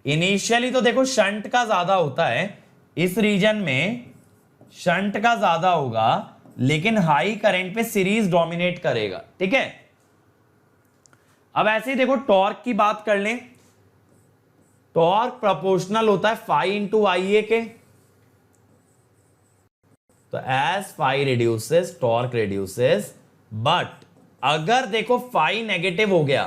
इनिशियली तो देखो शंट का ज्यादा होता है, इस रीजन में शंट का ज्यादा होगा, लेकिन हाई करंट पे सीरीज डोमिनेट करेगा, ठीक है। अब ऐसे ही देखो टॉर्क की बात कर लें, टॉर्क प्रोपोर्शनल होता है phi into I A K. तो as phi reduces torque reduces, but अगर देखो फाई नेगेटिव हो गया,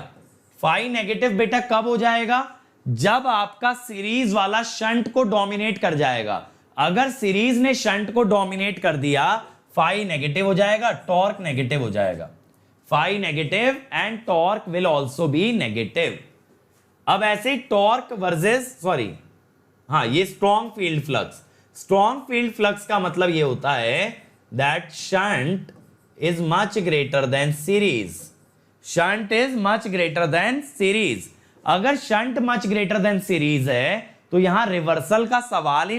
फाई नेगेटिव बेटा कब हो जाएगा? जब आपका सीरीज वाला शंट को डोमिनेट कर जाएगा। अगर सीरीज ने शंट को डोमिनेट कर दिया, फाई नेगेटिव हो जाएगा, टॉर्क नेगेटिव हो जाएगा। Phi negative and torque will also be negative. अब ऐसे टॉर्क वर्सेस ये strong field flux. Strong field flux का मतलब ये होता है that shunt is much greater than series. Shunt is much greater than series. अगर shunt much greater than series है तो यहां रिवर्सल का सवाल ही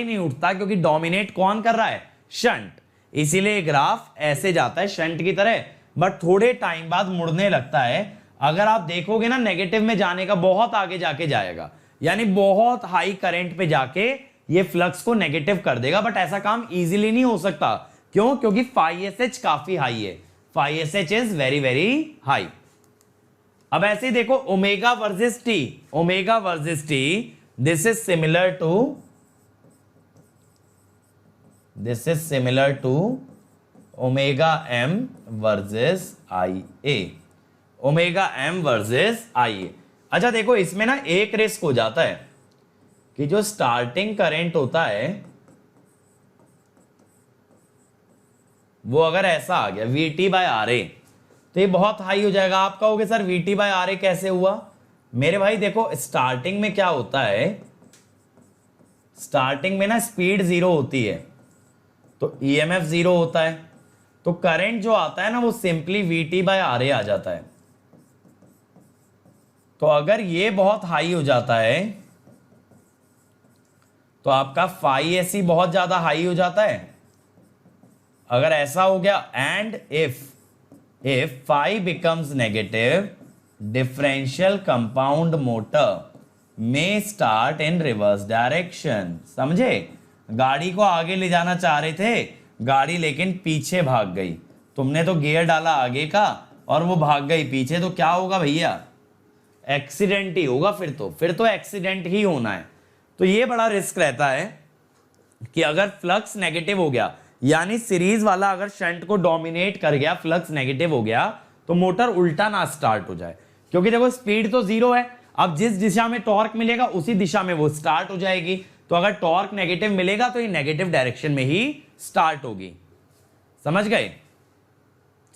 नहीं उठता, क्योंकि डोमिनेट कौन कर रहा है? शंट। इसीलिए ग्राफ ऐसे जाता है शंट की तरह, बट थोड़े टाइम बाद मुड़ने लगता है। अगर आप देखोगे ना, नेगेटिव में जाने का बहुत आगे जाके जाएगा, यानी बहुत हाई करंट पे जाके ये फ्लक्स को नेगेटिव कर देगा। बट ऐसा काम इजीली नहीं हो सकता। क्यों? क्योंकि फाई एस एच काफी हाई है, phi S H is very very high. अब ऐसे ही देखो omega versus T, this is similar to omega M versus I A. अच्छा देखो, इसमें ना एक रिस्क हो जाता है कि जो स्टार्टिंग करंट होता है वो अगर ऐसा आ गया VT बाय RA, तो ये बहुत हाई हो जाएगा। आप कहोगे सर VT बाय RA कैसे हुआ? मेरे भाई देखो, स्टार्टिंग में क्या होता है, स्टार्टिंग में ना स्पीड 0 होती है, तो EMF 0 होता है। तो करंट जो आता है ना वो सिंपली VT/RA आ जाता है। तो अगर ये बहुत हाई हो जाता है तो आपका phi SE बहुत ज्यादा हाई हो जाता है। अगर ऐसा हो गया, and if phi becomes negative, differential compound motor may start in reverse direction। समझे? गाड़ी को आगे ले जाना चाह रहे थे, गाड़ी लेकिन पीछे भाग गई। तुमने तो गियर डाला आगे का और वो भाग गई पीछे, तो क्या होगा भैया? एक्सीडेंट ही होगा। फिर तो एक्सीडेंट ही होना है। तो ये बड़ा रिस्क रहता है कि अगर फ्लक्स नेगेटिव हो गया, यानी सीरीज वाला अगर शंट को डोमिनेट कर गया, फ्लक्स नेगेटिव हो गया, तो मोटर उल्टा ना स्टार्ट हो जाए। क्योंकि देखो स्पीड तो 0 है, अब जिस दिशा में टॉर्क मिलेगा उसी दिशा में वो स्टार्ट हो जाएगी। तो अगर टॉर्क नेगेटिव मिलेगा तो ये नेगेटिव डायरेक्शन में ही स्टार्ट होगी। समझ गए?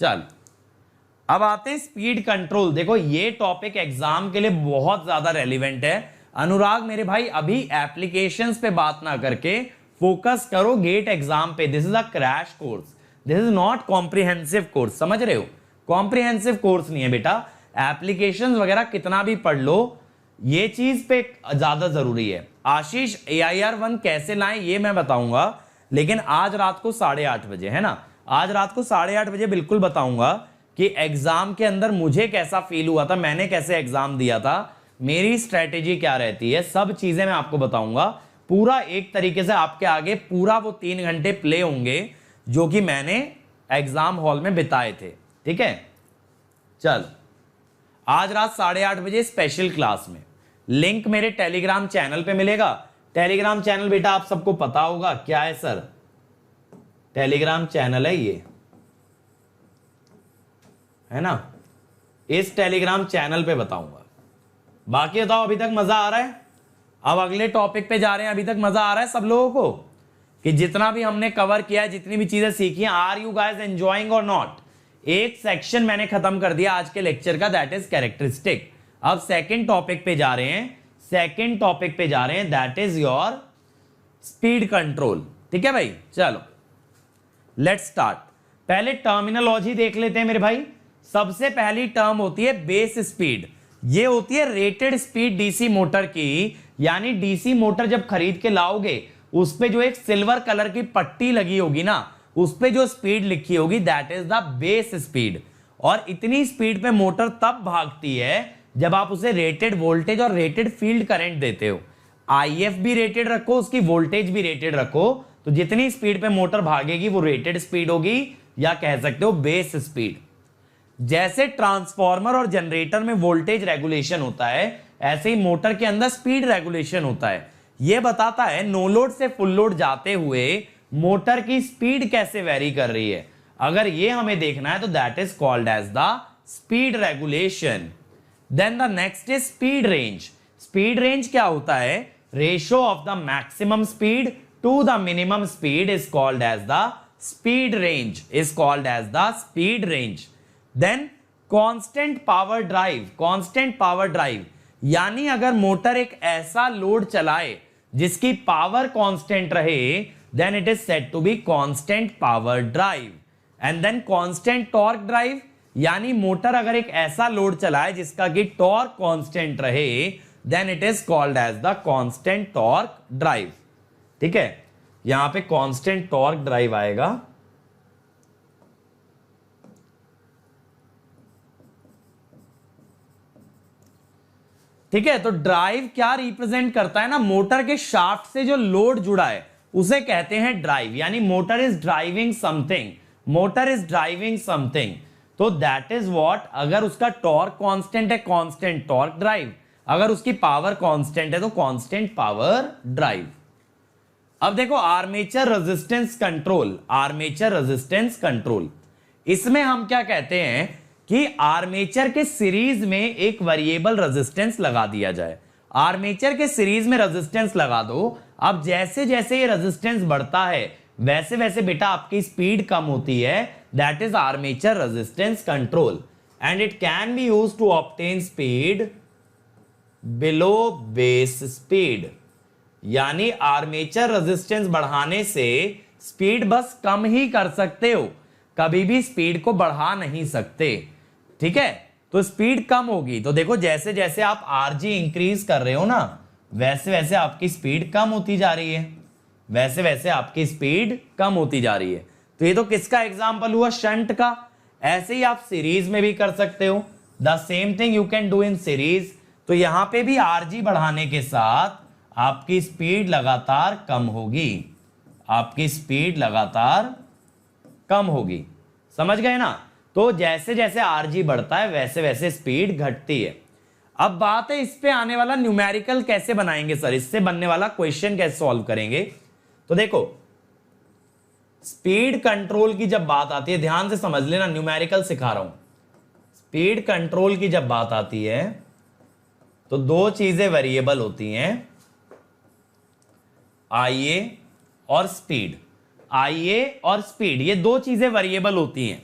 चल अब आते हैं स्पीड कंट्रोल। देखो ये टॉपिक एग्जाम के लिए बहुत ज्यादा रेलिवेंट है। अनुराग मेरे भाई, अभी एप्लीकेशंस पे बात ना करके फोकस करो गेट एग्जाम पे। This is a crash course, this is not comprehensive course. समझ रहे हो? कॉम्प्रिहेंसिव कोर्स नहीं है बेटा। एप्लीकेशंस वगैरह कितना भी पढ़ लो, ये चीज पे ज्यादा जरूरी है। आशीष AIR1 कैसे लाएं ये मैं बताऊंगा, लेकिन आज रात को 8:30 बजे, है ना? आज रात को 8:30 बजे बिल्कुल बताऊंगा कि एग्जाम के अंदर मुझे कैसा फील हुआ था, मैंने कैसे एग्जाम दिया था, मेरी स्ट्रेटेजी क्या रहती है, सब चीजें मैं आपको बताऊंगा। पूरा एक तरीके से आपके आगे पूरा वो 3 घंटे प्ले होंगे जो कि मैंने एग्जाम हॉल में बिताए थे। ठीक है? चल आज रात 8:30 बजे स्पेशल क्लास में, लिंक मेरे टेलीग्राम चैनल पे मिलेगा। टेलीग्राम चैनल बेटा आप सबको पता होगा क्या है सर? टेलीग्राम चैनल है ये, है ना? इस टेलीग्राम चैनल पे बताऊंगा। बाकी बताओ, अभी तक मजा आ रहा है? अब अगले टॉपिक पे जा रहे हैं। अभी तक मजा आ रहा है सब लोगों को कि जितना भी हमने कवर किया है, जितनी भी चीजें सीखी हैं, आर यू गाइस एंजॉयिंग और नॉट? एक सेक्शन मैंने खत्म कर दिया आज के लेक्चर का, दैट इज कैरेक्टरिस्टिक। अब सेकंड टॉपिक पे जा रहे हैं। सेकंड टॉपिक पे जा रहे हैं, that is your speed control. ठीक है भाई? चलो लेट्स स्टार्ट। पहले टर्मिनोलॉजी देख लेते हैं मेरे भाई। सबसे पहली टर्म होती है बेस स्पीड। ये होती है रेटेड स्पीड डीसी मोटर की, यानी डीसी मोटर जब खरीद के लाओगे उस पे जो एक सिल्वर कलर की पट्टी लगी होगी ना, उस पे जो स्पीड लिखी होगी that is the base speed. और इतनी स्पीड पे मोटर तब भागती है जब आप उसे रेटेड वोल्टेज और रेटेड फील्ड करंट देते हो। IF भी रेटेड रखो, उसकी वोल्टेज भी रेटेड रखो, तो जितनी स्पीड पे मोटर भागेगी वो रेटेड स्पीड होगी, या कह सकते हो बेस स्पीड। जैसे ट्रांसफार्मर और जनरेटर में वोल्टेज रेगुलेशन होता है, ऐसे ही मोटर के अंदर स्पीड रेगुलेशन होता है। यह बताता है नो लोड से फुल लोड जाते हुए मोटर की स्पीड कैसे वेरी कर रही है। अगर ये हमें देखना है तो that is called as the speed regulation. Then the next is speed range. Speed range क्या होता है? Ratio of the maximum speed to the minimum speed is called as the speed range, is called as the speed range. Then constant power drive. Constant power drive यानी अगर मोटर एक ऐसा लोड चलाए जिसकी पावर कांस्टेंट रहे, then it is said to be constant power drive. And then constant torque drive यानी मोटर अगर एक ऐसा लोड चलाए जिसका कि टॉर्क कांस्टेंट रहे, then it is called as the constant torque drive. ठीक है? यहां पे कांस्टेंट टॉर्क ड्राइव आएगा। ठीक है? तो ड्राइव क्या रिप्रेजेंट करता है ना, मोटर के शाफ्ट से जो लोड जुड़ा है उसे कहते हैं ड्राइव, यानी motor is driving something, motor is driving something. तो दैट इज व्हाट, अगर उसका टॉर्क कांस्टेंट है, कांस्टेंट टॉर्क ड्राइव, अगर उसकी पावर कांस्टेंट है तो कांस्टेंट पावर ड्राइव। अब देखो armature resistance control. Armature resistance control, इसमें हम क्या कहते हैं कि आर्मेचर के सीरीज में एक वेरिएबल रेजिस्टेंस लगा दिया जाए। आर्मेचर के सीरीज में रेजिस्टेंस लगा दो। अब जैसे जैसे ये रेजिस्टेंस बढ़ता है वैसे वैसे बेटा आपकी स्पीड कम होती है। That is armature resistance control and it can be used to obtain speed below base speed. यानी आर्मेचर रेजिस्टेंस बढ़ाने से स्पीड बस कम ही कर सकते हो। कभी भी स्पीड को बढ़ा नहीं सकते, ठीक है। तो स्पीड कम होगी, तो देखो जैसे जैसे आप आरजी इंक्रीज कर रहे हो ना, वैसे वैसे आपकी स्पीड कम होती जा रही है, वैसे वैसे आपकी स्पीड कम होती जा रही है। तो ये तो किसका एग्जांपल हुआ, शंट का। ऐसे ही आप सीरीज में भी कर सकते हो, the same thing you can do in series. तो यहां पे भी आरजी बढ़ाने के साथ आपकी स्पीड लगातार कम होगी, आपकी स्पीड लगातार कम होगी, समझ गए ना। तो जैसे जैसे आरजी बढ़ता है वैसे वैसे स्पीड घटती है। अब बात है इस पे आने वाला न्यूमेरिकल कैसे बनाएंगे सर, इससे बनने वाला क्वेश्चन कैसे सॉल्व करेंगे। तो देखो स्पीड कंट्रोल की जब बात आती है, ध्यान से समझ लेना, न्यूमेरिकल सिखा रहा हूं। स्पीड कंट्रोल की जब बात आती है तो दो चीजें वेरिएबल होती हैं, आईए और स्पीड। आईए और स्पीड ये दो चीजें वेरिएबल होती हैं,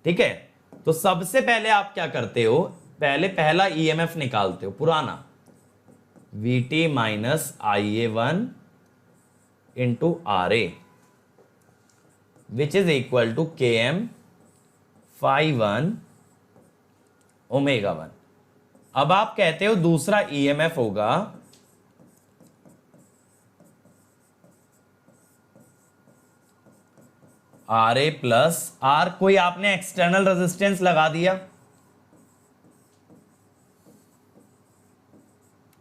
ठीक है। तो सबसे पहले आप क्या करते हो, पहले पहला ईएमएफ निकालते हो पुराना, VT minus IA1 into RA which is equal to KM phi1 ω1। अब आप कहते हो दूसरा ईएमएफ होगा RA प्लस R, कोई आपने एक्सटर्नल रेजिस्टेंस लगा दिया,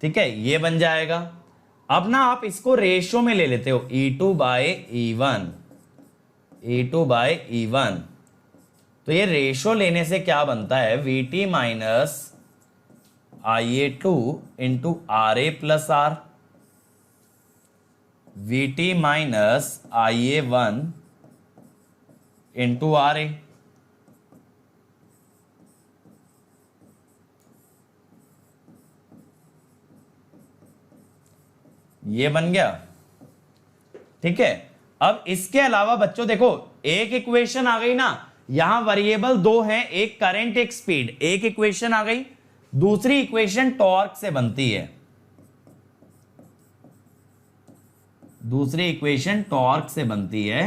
ठीक है, ये बन जाएगा। अब ना आप इसको रेशो में ले लेते हो, E2 bye E1, E2 bye E1। तो ये रेशो लेने से क्या बनता है, VT minus IA2 into RA plus R, VT minus IA1 into RA। ये बन गया, ठीक है। अब इसके अलावा बच्चों देखो एक इक्वेशन आ गई ना, यहां वेरिएबल दो हैं, एक करंट एक स्पीड, एक इक्वेशन आ गई। दूसरी इक्वेशन टॉर्क से बनती है, दूसरी इक्वेशन टॉर्क से बनती है।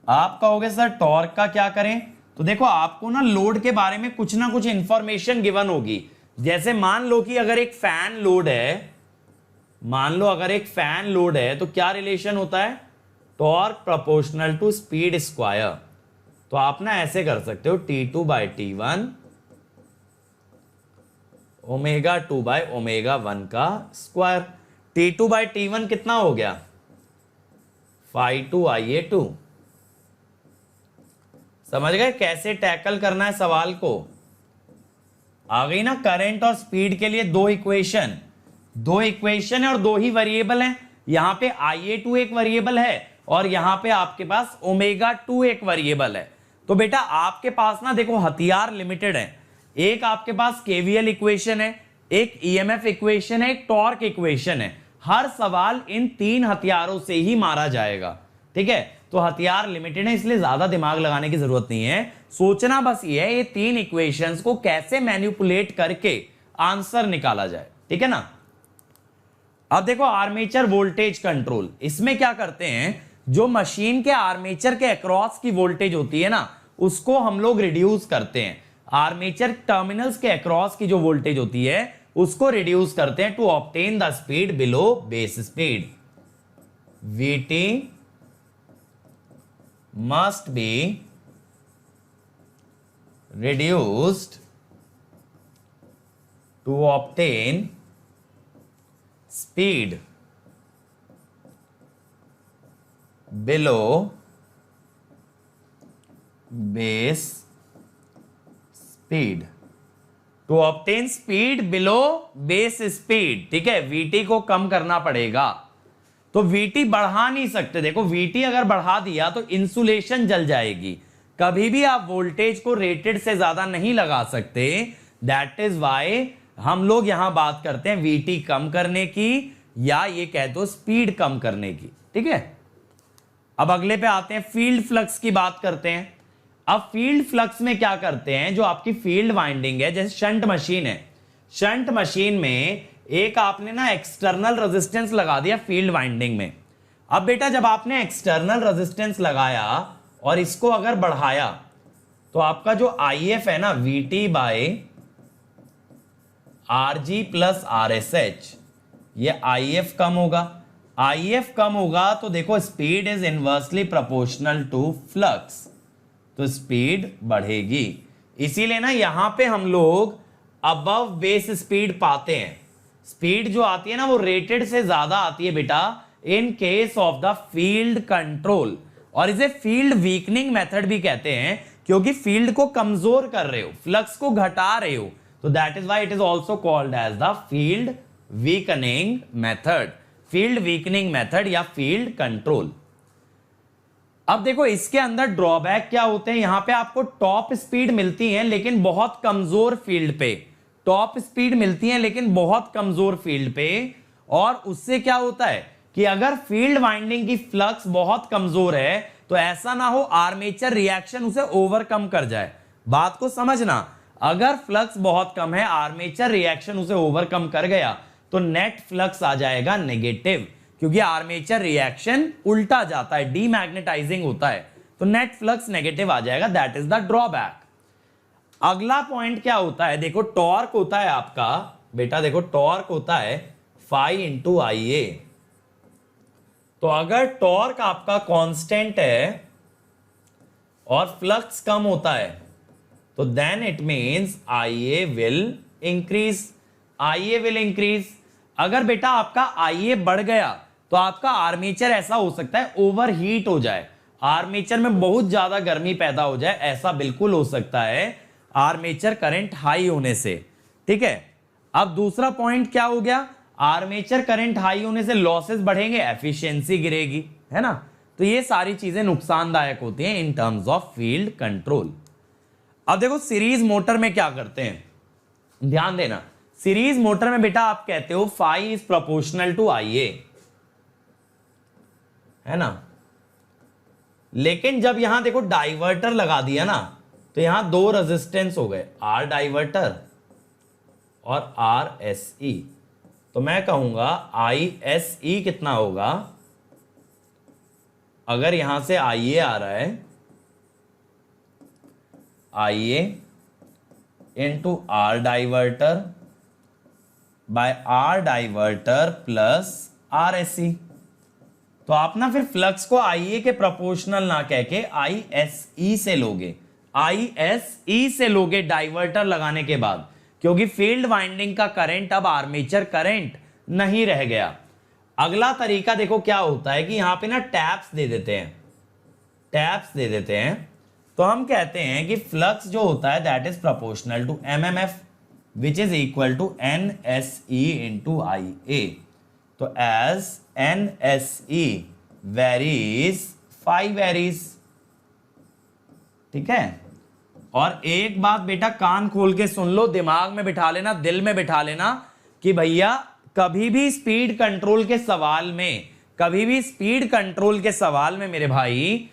आप कहोगे सर टॉर्क का क्या करें, तो देखो आपको ना लोड के बारे में कुछ ना कुछ इंफॉर्मेशन गिवन होगी। जैसे मान लो कि अगर एक फैन लोड है, मान लो अगर एक फैन लोड है तो क्या रिलेशन होता है, torque proportional to speed square. तो आप ना ऐसे कर सकते हो T2 बाय T1 ω2 बाय ω1 का स्क्वायर। T2 बाय T1 कितना हो गया, phi2 IA2। समझ गए कैसे टैकल करना है सवाल को। आ गई ना करंट और स्पीड के लिए दो इक्वेशन, दो इक्वेशन है और दो ही वेरिएबल हैं। यहां पे IA2 एक वेरिएबल है और यहां पे आपके पास ω2 एक वेरिएबल है। तो बेटा आपके पास ना देखो हथियार लिमिटेड है, एक आपके पास KVL इक्वेशन है, एक EMF इक्वेशन है, एक टॉर्क इक्वेशन है। हर सवाल इन तीन हथियारों से ही मारा जाएगा, ठीक है। तो हथियार लिमिटेड है इसलिए ज्यादा दिमाग लगाने की जरूरत नहीं है, सोचना बस ये है ये तीन इक्वेशंस को कैसे मैनिपुलेट करके आंसर निकाला जाए, ठीक है ना। अब देखो आर्मेचर वोल्टेज कंट्रोल, इसमें क्या करते हैं, जो मशीन के आर्मेचर के अक्रॉस की वोल्टेज होती है ना उसको हम लोग रिड्यूस करते हैं। आर्मेचर टर्मिनल्स के अक्रॉस की जो वोल्टेज होती है उसको रिड्यूस करते हैं to obtain the speed below base speed. VT must be reduced to obtain speed below base speed, to obtain speed below base speed, ठीक है। VT को कम करना पड़ेगा, तो VT बढ़ा नहीं सकते। देखो VT अगर बढ़ा दिया तो इंसुलेशन जल जाएगी, कभी भी आप वोल्टेज को रेटेड से ज्यादा नहीं लगा सकते। दैट इज वाई हम लोग यहां बात करते हैं VT कम करने की, या ये कह दो स्पीड कम करने की, ठीक है। अब अगले पे आते हैं, फील्ड फ्लक्स की बात करते हैं। अब फील्ड फ्लक्स में क्या करते हैं, जो आपकी फील्ड वाइंडिंग है, जैसे शंट मशीन है, शंट मशीन में एक आपने ना एक्सटर्नल रेजिस्टेंस लगा दिया फील्ड वाइंडिंग में। अब बेटा जब आपने एक्सटर्नल रेजिस्टेंस लगाया और इसको अगर बढ़ाया तो आपका जो IF है ना VT by RG plus RSH, ये IF कम होगा। IF कम होगा तो देखो speed is inversely proportional to flux, तो स्पीड बढ़ेगी। इसीलिए ना यहां पे हम लोग अबव बेस स्पीड पाते हैं। स्पीड जो आती है ना वो रेटेड से ज्यादा आती है बेटा in case of the field control, और इसे फील्ड वीकनिंग मेथड भी कहते हैं, क्योंकि फील्ड को कमजोर कर रहे हो, फ्लक्स को घटा रहे हो, तो that is why it is also called as the field weakening method, field weakening method या फील्ड कंट्रोल। अब देखो इसके अंदर ड्रॉबैक क्या होते हैं, यहां पे आपको टॉप स्पीड मिलती है लेकिन बहुत कमजोर फील्ड पे, टॉप स्पीड मिलती है लेकिन बहुत कमजोर फील्ड पे, और उससे क्या होता है कि अगर फील्ड वाइंडिंग की फ्लक्स बहुत कमजोर है तो ऐसा ना हो आर्मेचर रिएक्शन उसे ओवरकम कर जाए। बात को समझना, अगर फ्लक्स बहुत कम है, आर्मेचर रिएक्शन उसे ओवरकम कर गया तो नेट फ्लक्स आ जाएगा नेगेटिव, क्योंकि आर्मेचर रिएक्शन उल्टा जाता है, डीमैग्नेटाइजिंग होता है, तो नेट फ्लक्स नेगेटिव आ जाएगा। That is the drawback. अगला पॉइंट क्या होता है, देखो टॉर्क होता है आपका बेटा, देखो टॉर्क होता है फाई इंटू IA। तो अगर टॉर्क आपका कांस्टेंट है और फ्लक्स कम होता है तो then it means IA will increase, IA will increase. अगर बेटा आपका IA बढ़ गया तो आपका आर्मेचर ऐसा हो सकता है ओवर हीट हो जाए, आर्मेचर में बहुत ज्यादा गर्मी पैदा हो जाए, ऐसा बिल्कुल हो सकता है आर्मेचर करंट हाई होने से। ठीक है, अब दूसरा पॉइंट क्या हो गया, आर्मेचर करंट हाई होने से लॉसेस बढ़ेंगे, एफिशिएंसी गिरेगी, है ना। तो ये सारी चीजें नुकसानदायक होती हैं in terms of field control. अब देखो सीरीज मोटर में क्या करते हैं, ध्यान देना, सीरीज मोटर में बेटा आप कहते हो phi is proportional to IA, है ना, लेकिन जब यहां देखो डाइवर्टर लगा दिया ना तो यहां दो रेजिस्टेंस हो गए, R डाइवर्टर और RSE, तो मैं कहूंगा ISE कितना होगा, अगर यहां से IA आ रहा है, IA into R diverter by R diverter plus RSE, तो आप ना फिर फ्लक्स को IA के प्रोपोर्शनल ना कह के ISE से लोगे, ISE से लोगे डाइवर्टर लगाने के बाद, क्योंकि फील्ड वाइंडिंग का करंट अब आर्मेचर करंट नहीं रह गया। अगला तरीका देखो क्या होता है कि यहां पे ना टैप्स दे देते हैं, टैप्स दे देते हैं, तो हम कहते हैं कि फ्लक्स जो होता है that is proportional to MMF which is equal to NSE into IA। तो as NSE varies phi varies, ठीक है। और एक बात बेटा कान खोल के सुन लो, दिमाग में बिठा लेना, दिल में बिठा लेना कि भैया कभी भी स्पीड कंट्रोल के सवाल में, कभी भी स्पीड कंट्रोल के सवाल में मेरे भाई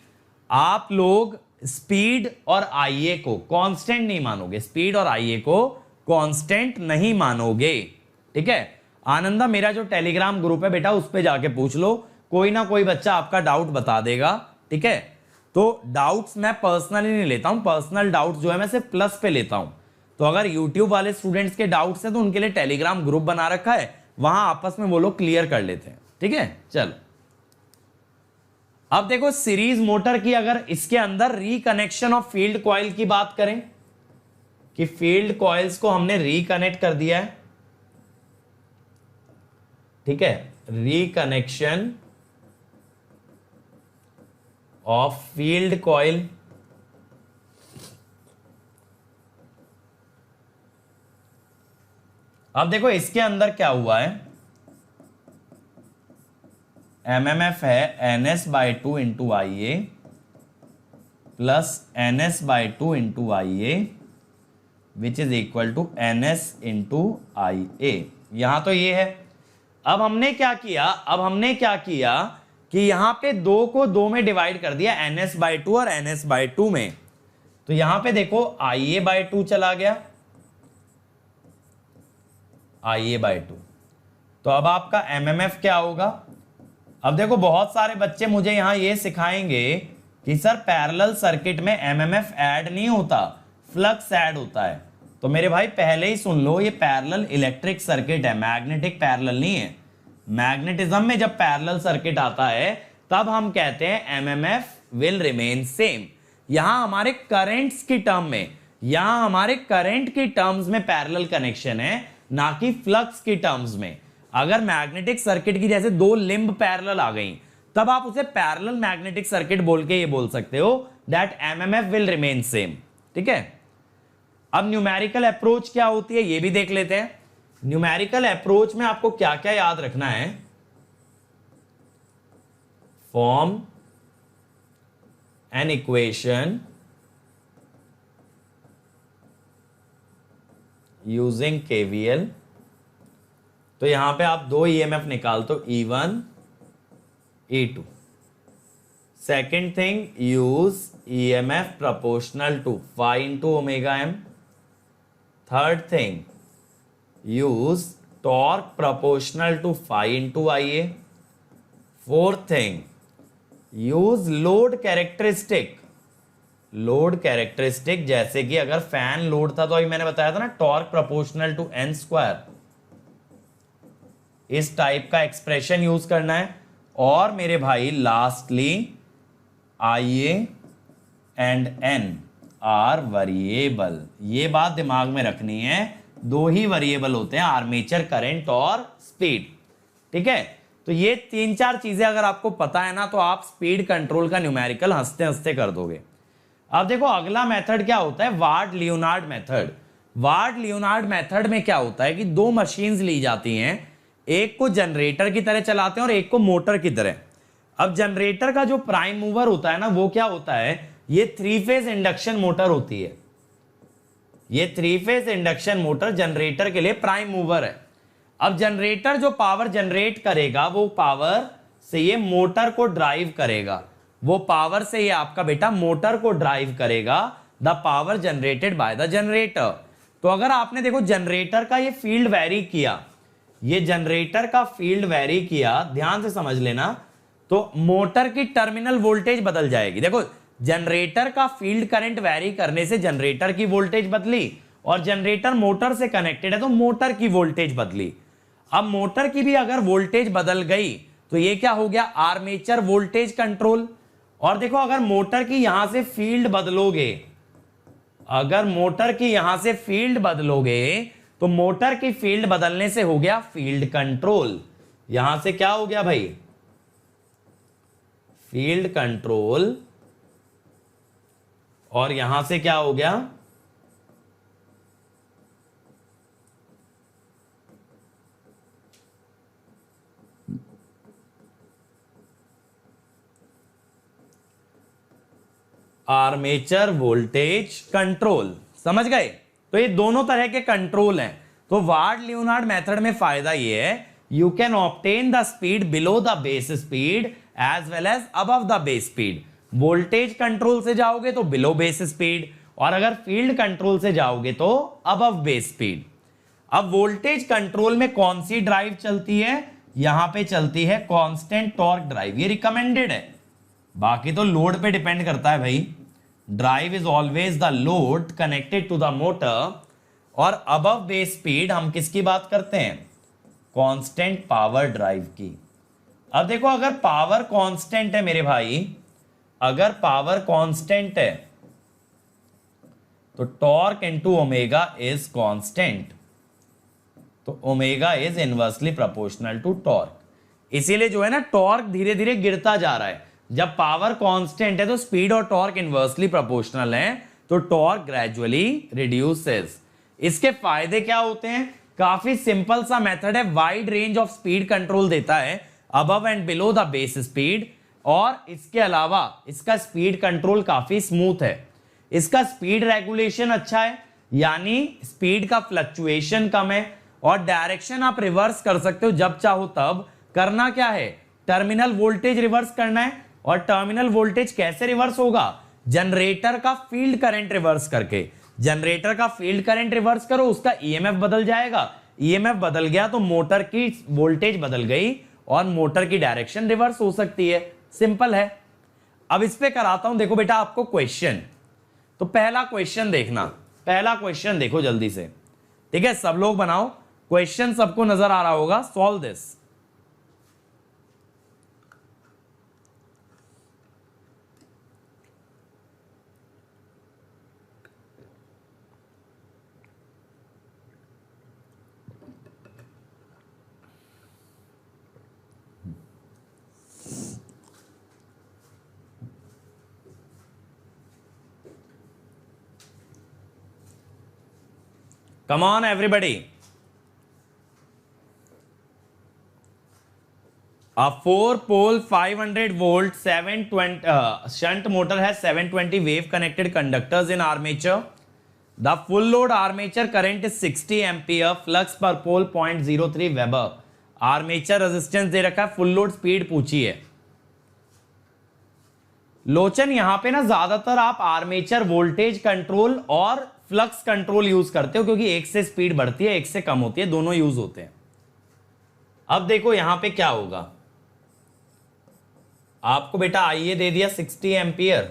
आप लोग स्पीड और IA को कांस्टेंट नहीं मानोगे, स्पीड और IA को कांस्टेंट नहीं मानोगे, ठीक है। आनंदा मेरा जो टेलीग्राम ग्रुप है बेटा उस पे जाके पूछ लो, कोई ना कोई बच्चा आपका डाउट बता देगा, ठीक है। तो डाउट्स मैं पर्सनली नहीं लेता हूं, पर्सनल डाउट्स जो है मैं सिर्फ प्लस पे लेता हूं। तो अगर YouTube वाले स्टूडेंट्स के डाउट्स हैं तो उनके लिए टेलीग्राम ग्रुप बना रखा है, वहां आपस में वो लोग क्लियर कर लेते हैं, ठीक है। चलो अब देखो सीरीज मोटर की, अगर इसके अंदर रिकनेक्शन ऑफ फील्ड कॉइल की बात करें कि फील्ड कॉइल्स को हमने रिकनेक्ट कर दिया है, ठीक है, रिकनेक्शन ऑफ फील्ड कॉइल, अब देखो इसके अंदर क्या हुआ है, MMF है NS/2 into IA plus NS/2 into IA which is equal to NS into IA। यहां तो ये है। अब हमने क्या किया कि यहां पे दो को दो में डिवाइड कर दिया, NS/2 और NS/2 में, तो यहां पे देखो IA/2 चला गया, IA/2, तो अब आपका MMF क्या होगा। अब देखो बहुत सारे बच्चे मुझे यहां ये सिखाएंगे कि सर पैरेलल सर्किट में एमएमएफ ऐड नहीं होता, फ्लक्स ऐड होता है। तो मेरे भाई पहले ही सुन लो, ये पैरेलल इलेक्ट्रिक सर्किट है, मैग्नेटिक पैरेलल नहीं है। मैग्नेटिज्म में जब पैरेलल सर्किट आता है तब हम कहते हैं एमएमएफ विल रिमेन सेम। यहां हमारे करंट्स की टर्म में, यहां हमारे करंट की टर्म्स में पैरेलल कनेक्शन है, ना कि फ्लक्स की टर्म्स में। अगर मैग्नेटिक सर्किट की जैसे दो लिंब पैरेलल आ गई तब आप उसे पैरेलल मैग्नेटिक सर्किट बोल के ये बोल सकते हो that MMF will remain same. ठीक है, अब न्यूमेरिकल अप्रोच क्या होती है ये भी देख लेते हैं। न्यूमेरिकल अप्रोच में आपको क्या क्या याद रखना है। Form an equation using KVL. तो यहां पे आप दो ईएमएफ निकाल तो E1 E2। Second thing, use EMF proportional to phi into omega M. Third thing, use torque proportional to phi into IA। Fourth thing, use load characteristic. Load characteristic जैसे कि अगर फैन लोड था तो अभी मैंने बताया था ना torque proportional to n square, इस टाइप का एक्सप्रेशन यूज करना है। और मेरे भाई lastly IA and N are variable. ये बात दिमाग में रखनी है, दो ही वेरिएबल होते हैं, आर्मेचर करंट और स्पीड। ठीक है, तो ये तीन चार चीजें अगर आपको पता है ना तो आप स्पीड कंट्रोल का न्यूमेरिकल हंसते हंसते कर दोगे। अब देखो अगला मेथड क्या होता है, ward Leonard method. Ward Leonard method में क्या होता है कि दो मशीन्स ली जाती हैं, एक को जनरेटर की तरह चलाते हैं और एक को मोटर की तरह। अब जनरेटर का जो प्राइम मूवर होता है ना वो क्या होता है, ये 3 फेज इंडक्शन मोटर होती है। ये 3 फेज इंडक्शन मोटर जनरेटर के लिए प्राइम मूवर है। अब जनरेटर जो पावर जनरेट करेगा वो पावर से ये मोटर को ड्राइव करेगा, वो पावर से ये आपका बेटा मोटर को ड्राइव करेगा, the power generated by the generator. तो अगर आपने देखो जनरेटर का ये फील्ड वेरी किया, ये जनरेटर का फील्ड वेरी किया, ध्यान से समझ लेना, तो मोटर की टर्मिनल वोल्टेज बदल जाएगी। देखो जनरेटर का फील्ड करंट वेरी करने से जनरेटर की वोल्टेज बदली, और जनरेटर मोटर से कनेक्टेड है तो मोटर की वोल्टेज बदली। अब मोटर की भी अगर वोल्टेज बदल गई तो ये क्या हो गया, आर्मेचर वोल्टेज कंट्रोल। और देखो अगर मोटर की यहां से फील्ड बदलोगे, अगर मोटर की यहां से फील्ड बदलोगे तो मोटर की फील्ड बदलने से हो गया फील्ड कंट्रोल। यहां से क्या हो गया भाई, फील्ड कंट्रोल, और यहां से क्या हो गया, आर्मेचर वोल्टेज कंट्रोल। समझ गए, तो ये दोनों तरह के कंट्रोल हैं। तो वार्ड लियोनार्ड मेथड में फायदा ये है, you can obtain the speed below the base speed as well as above the base speed. Voltage control से जाओगे तो बिलो बेस स्पीड, और अगर फील्ड कंट्रोल से जाओगे तो अबव बेस स्पीड। अब वोल्टेज कंट्रोल में कौन सी ड्राइव चलती है, यहां पे चलती है कांस्टेंट टॉर्क ड्राइव, ये रिकमेंडेड है, बाकी तो लोड पे डिपेंड करता है भाई। Drive is always the load connected to the motor. और अबव बेस स्पीड हम किसकी बात करते हैं, कांस्टेंट पावर ड्राइव की। अब देखो अगर पावर कांस्टेंट है मेरे भाई, अगर पावर कांस्टेंट है तो torque into omega is constant, तो omega is inversely proportional to torque. इसीलिए जो है ना टॉर्क धीरे धीरे गिरता जा रहा है। जब पावर कांस्टेंट है तो स्पीड और टॉर्क इनवर्सली प्रोपोर्शनल है, तो टॉर्क ग्रेजुअली रिड्यूसेस। इसके फायदे क्या होते हैं, काफी सिंपल सा मेथड है, wide range of speed control देता है above and below the base speed. और इसके अलावा इसका स्पीड कंट्रोल काफी स्मूथ है, इसका स्पीड रेगुलेशन अच्छा है, यानी स्पीड का फ्लक्चुएशन कम है, और डायरेक्शन आप रिवर्स कर सकते हो जब चाहो तब। करना क्या है, टर्मिनल वोल्टेज रिवर्स करना है। और टर्मिनल वोल्टेज कैसे रिवर्स होगा, जनरेटर का फील्ड करंट रिवर्स करके। जनरेटर का फील्ड करंट रिवर्स करो, उसका ईएमएफ बदल जाएगा, ईएमएफ बदल गया तो मोटर की वोल्टेज बदल गई और मोटर की डायरेक्शन रिवर्स हो सकती है। सिंपल है। अब इस पे कराता हूं, देखो बेटा आपको क्वेश्चन। तो पहला क्वेश्चन देखना, पहला क्वेश्चन देखो जल्दी से, ठीक है? सब लोग बनाओ क्वेश्चन, सबको नजर आ रहा होगा। Solve this. Come on, everybody. A 4-pole 500 volt 720 shunt motor has 720 wave connected conductors in armature. The full load armature current is 60 ampere. Flux per pole 0.03 Weber. Armature resistance दे रखा है, फुल लोड स्पीड पूछी है। लोचन यहां पे ना ज्यादातर आप आर्मेचर वोल्टेज कंट्रोल और फ्लक्स कंट्रोल यूज करते हो, क्योंकि एक से स्पीड बढ़ती है, एक से कम होती है, दोनों यूज होते हैं। अब देखो यहां पे क्या होगा, आपको बेटा आईए दे दिया 60 एम्पियर,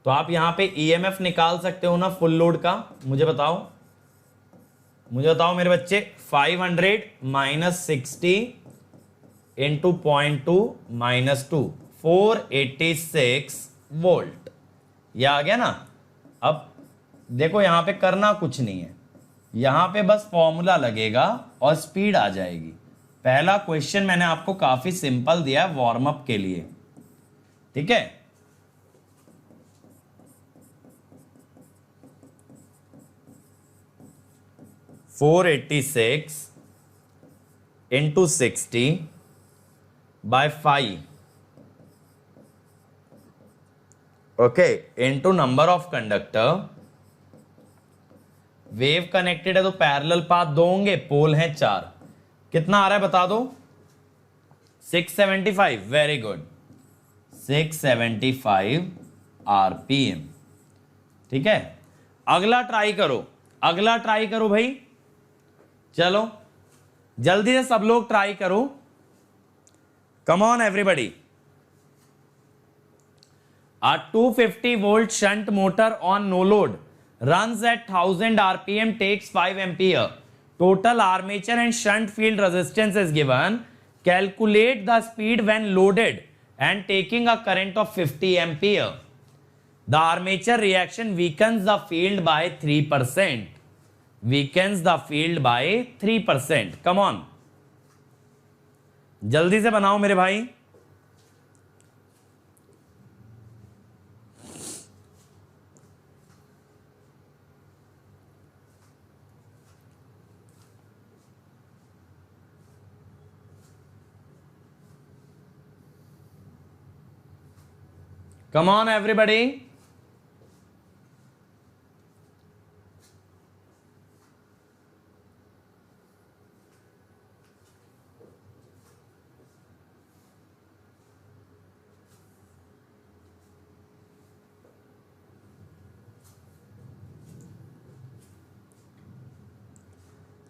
तो आप यहां पे ईएमएफ निकाल सकते हो ना फुल लोड का। मुझे बताओ मेरे बच्चे, 500 माइनस 60 इंटू 0.2 माइनस 2, 486 वोल्ट। यह आ गया ना। अब देखो यहां पे करना कुछ नहीं है, यहां पे बस फॉर्मूला लगेगा और स्पीड आ जाएगी। पहला क्वेश्चन मैंने आपको काफी सिंपल दिया है वार्म अप के लिए, ठीक है? (486 into 60 by 5) okay, into number of conductor. Wave connected है तो पैरेलल पाथ दो होंगे, पोल हैं 4। कितना आ रहा है बता दो? 675। Very good, 675 RPM. ठीक है, अगला ट्राई करो, अगला ट्राई करो भाई। चलो जल्दी से सब लोग ट्राई करो। Come on everybody. A 250 volt shunt motor on no load runs at 1000 rpm, takes 5 ampere. Total armature and shunt field resistance is given. Calculate the speed when loaded and taking a current of 50 ampere. The armature reaction weakens the field by 3%. Weakens the field by 3%. Come on, जल्दी से बनाओ मेरे भाई। Come on everybody.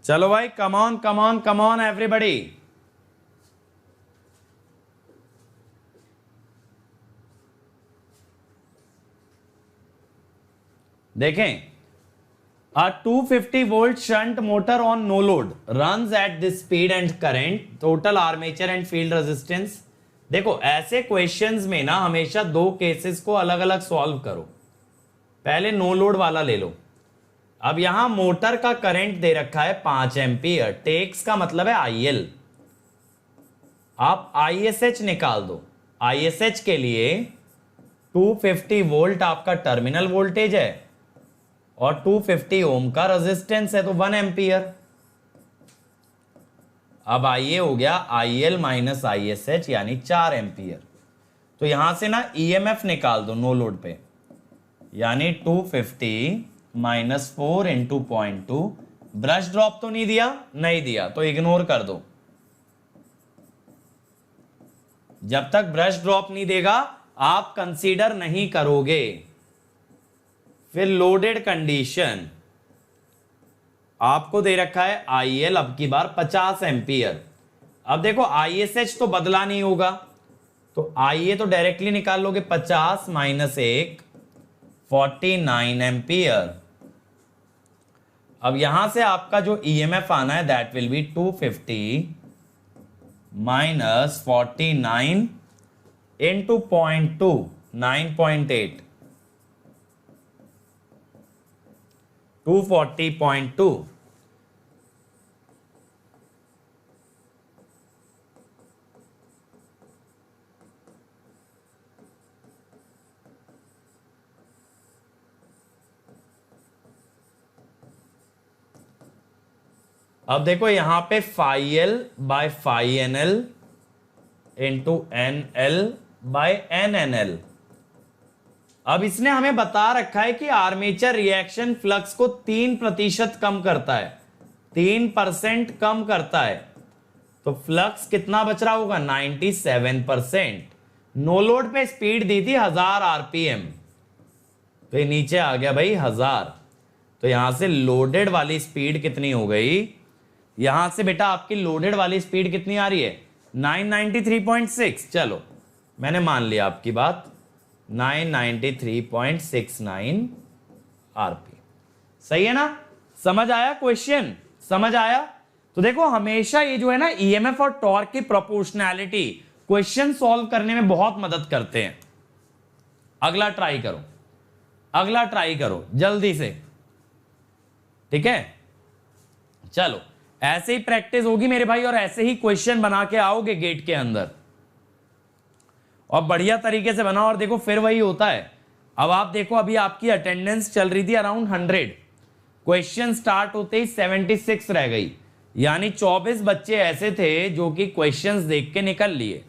चलो भाई, come on come on come on everybody. देखें, a 250 volt shunt motor on no load runs at this speed and current, total armature and field resistance। देखो ऐसे क्वेश्चंस में ना हमेशा दो केसेस को अलग अलग सॉल्व करो। पहले नो लोड वाला ले लो। अब यहां मोटर का करंट दे रखा है 5 एम्पियर, टेक्स का मतलब है आईएल। आप आईएसएच निकाल दो। आईएसएच के लिए 250 वोल्ट आपका टर्मिनल वोल्टेज है और 250 ओम का रेजिस्टेंस है, तो 1 एम्पियर। अब आइए हो गया आईएल माइनस आईएसएच यानी 4 एम्पियर। तो यहां से ना ईएमएफ निकाल दो नो लोड पे, यानी 250 माइनस 4 इंटू 0.2। ब्रश ड्रॉप तो नहीं दिया, नहीं दिया तो इग्नोर कर दो। जब तक ब्रश ड्रॉप नहीं देगा आप कंसीडर नहीं करोगे। फिर लोडेड कंडीशन आपको दे रखा है आईएल अब की बार 50 एम्पियर। अब देखो आईएसएच तो बदला नहीं होगा, तो आइए तो डायरेक्टली निकाल लोगे, 50 माइनस 1 49 एम्पियर। अब यहां से आपका जो ईएमएफ आना है that will be 250 minus 49 into 0.2 9.8 240.2। अब देखो यहां पे phi L by phi N L into N L by N N L. अब इसने हमें बता रखा है कि आर्मेचर रिएक्शन फ्लक्स को 3% कम करता है, 3% कम करता है। तो फ्लक्स कितना बच रहा होगा? 97%। नो लोड पे स्पीड दी थी 1000 आरपीएम, तो ये नीचे आ गया भाई 1000। तो यहां से लोडेड वाली स्पीड कितनी हो गई? यहां से बेटा आपकी लोडेड वाली स्पीड कितनी आ रही है? 993.6। चलो मैंने मान लिया आपकी बात, 993.69 आरपी। सही है ना? समझ आया क्वेश्चन? समझ आया? तो देखो हमेशा ये जो है ना ईएमएफ और टॉर्क की प्रोपोर्शनैलिटी क्वेश्चन सॉल्व करने में बहुत मदद करते हैं। अगला ट्राई करो, अगला ट्राई करो जल्दी से, ठीक है? चलो ऐसे ही प्रैक्टिस होगी मेरे भाई, और ऐसे ही क्वेश्चन बना के आओगे गेट के अंदर, और बढ़िया तरीके से बनाओ। और देखो फिर वही होता है। अब आप देखो अभी आपकी अटेंडेंस चल रही थी अराउंड 100, क्वेश्चन स्टार्ट होते ही 76 रह गई, यानी 24 बच्चे ऐसे थे जो कि क्वेश्चंस देख के निकल लिए।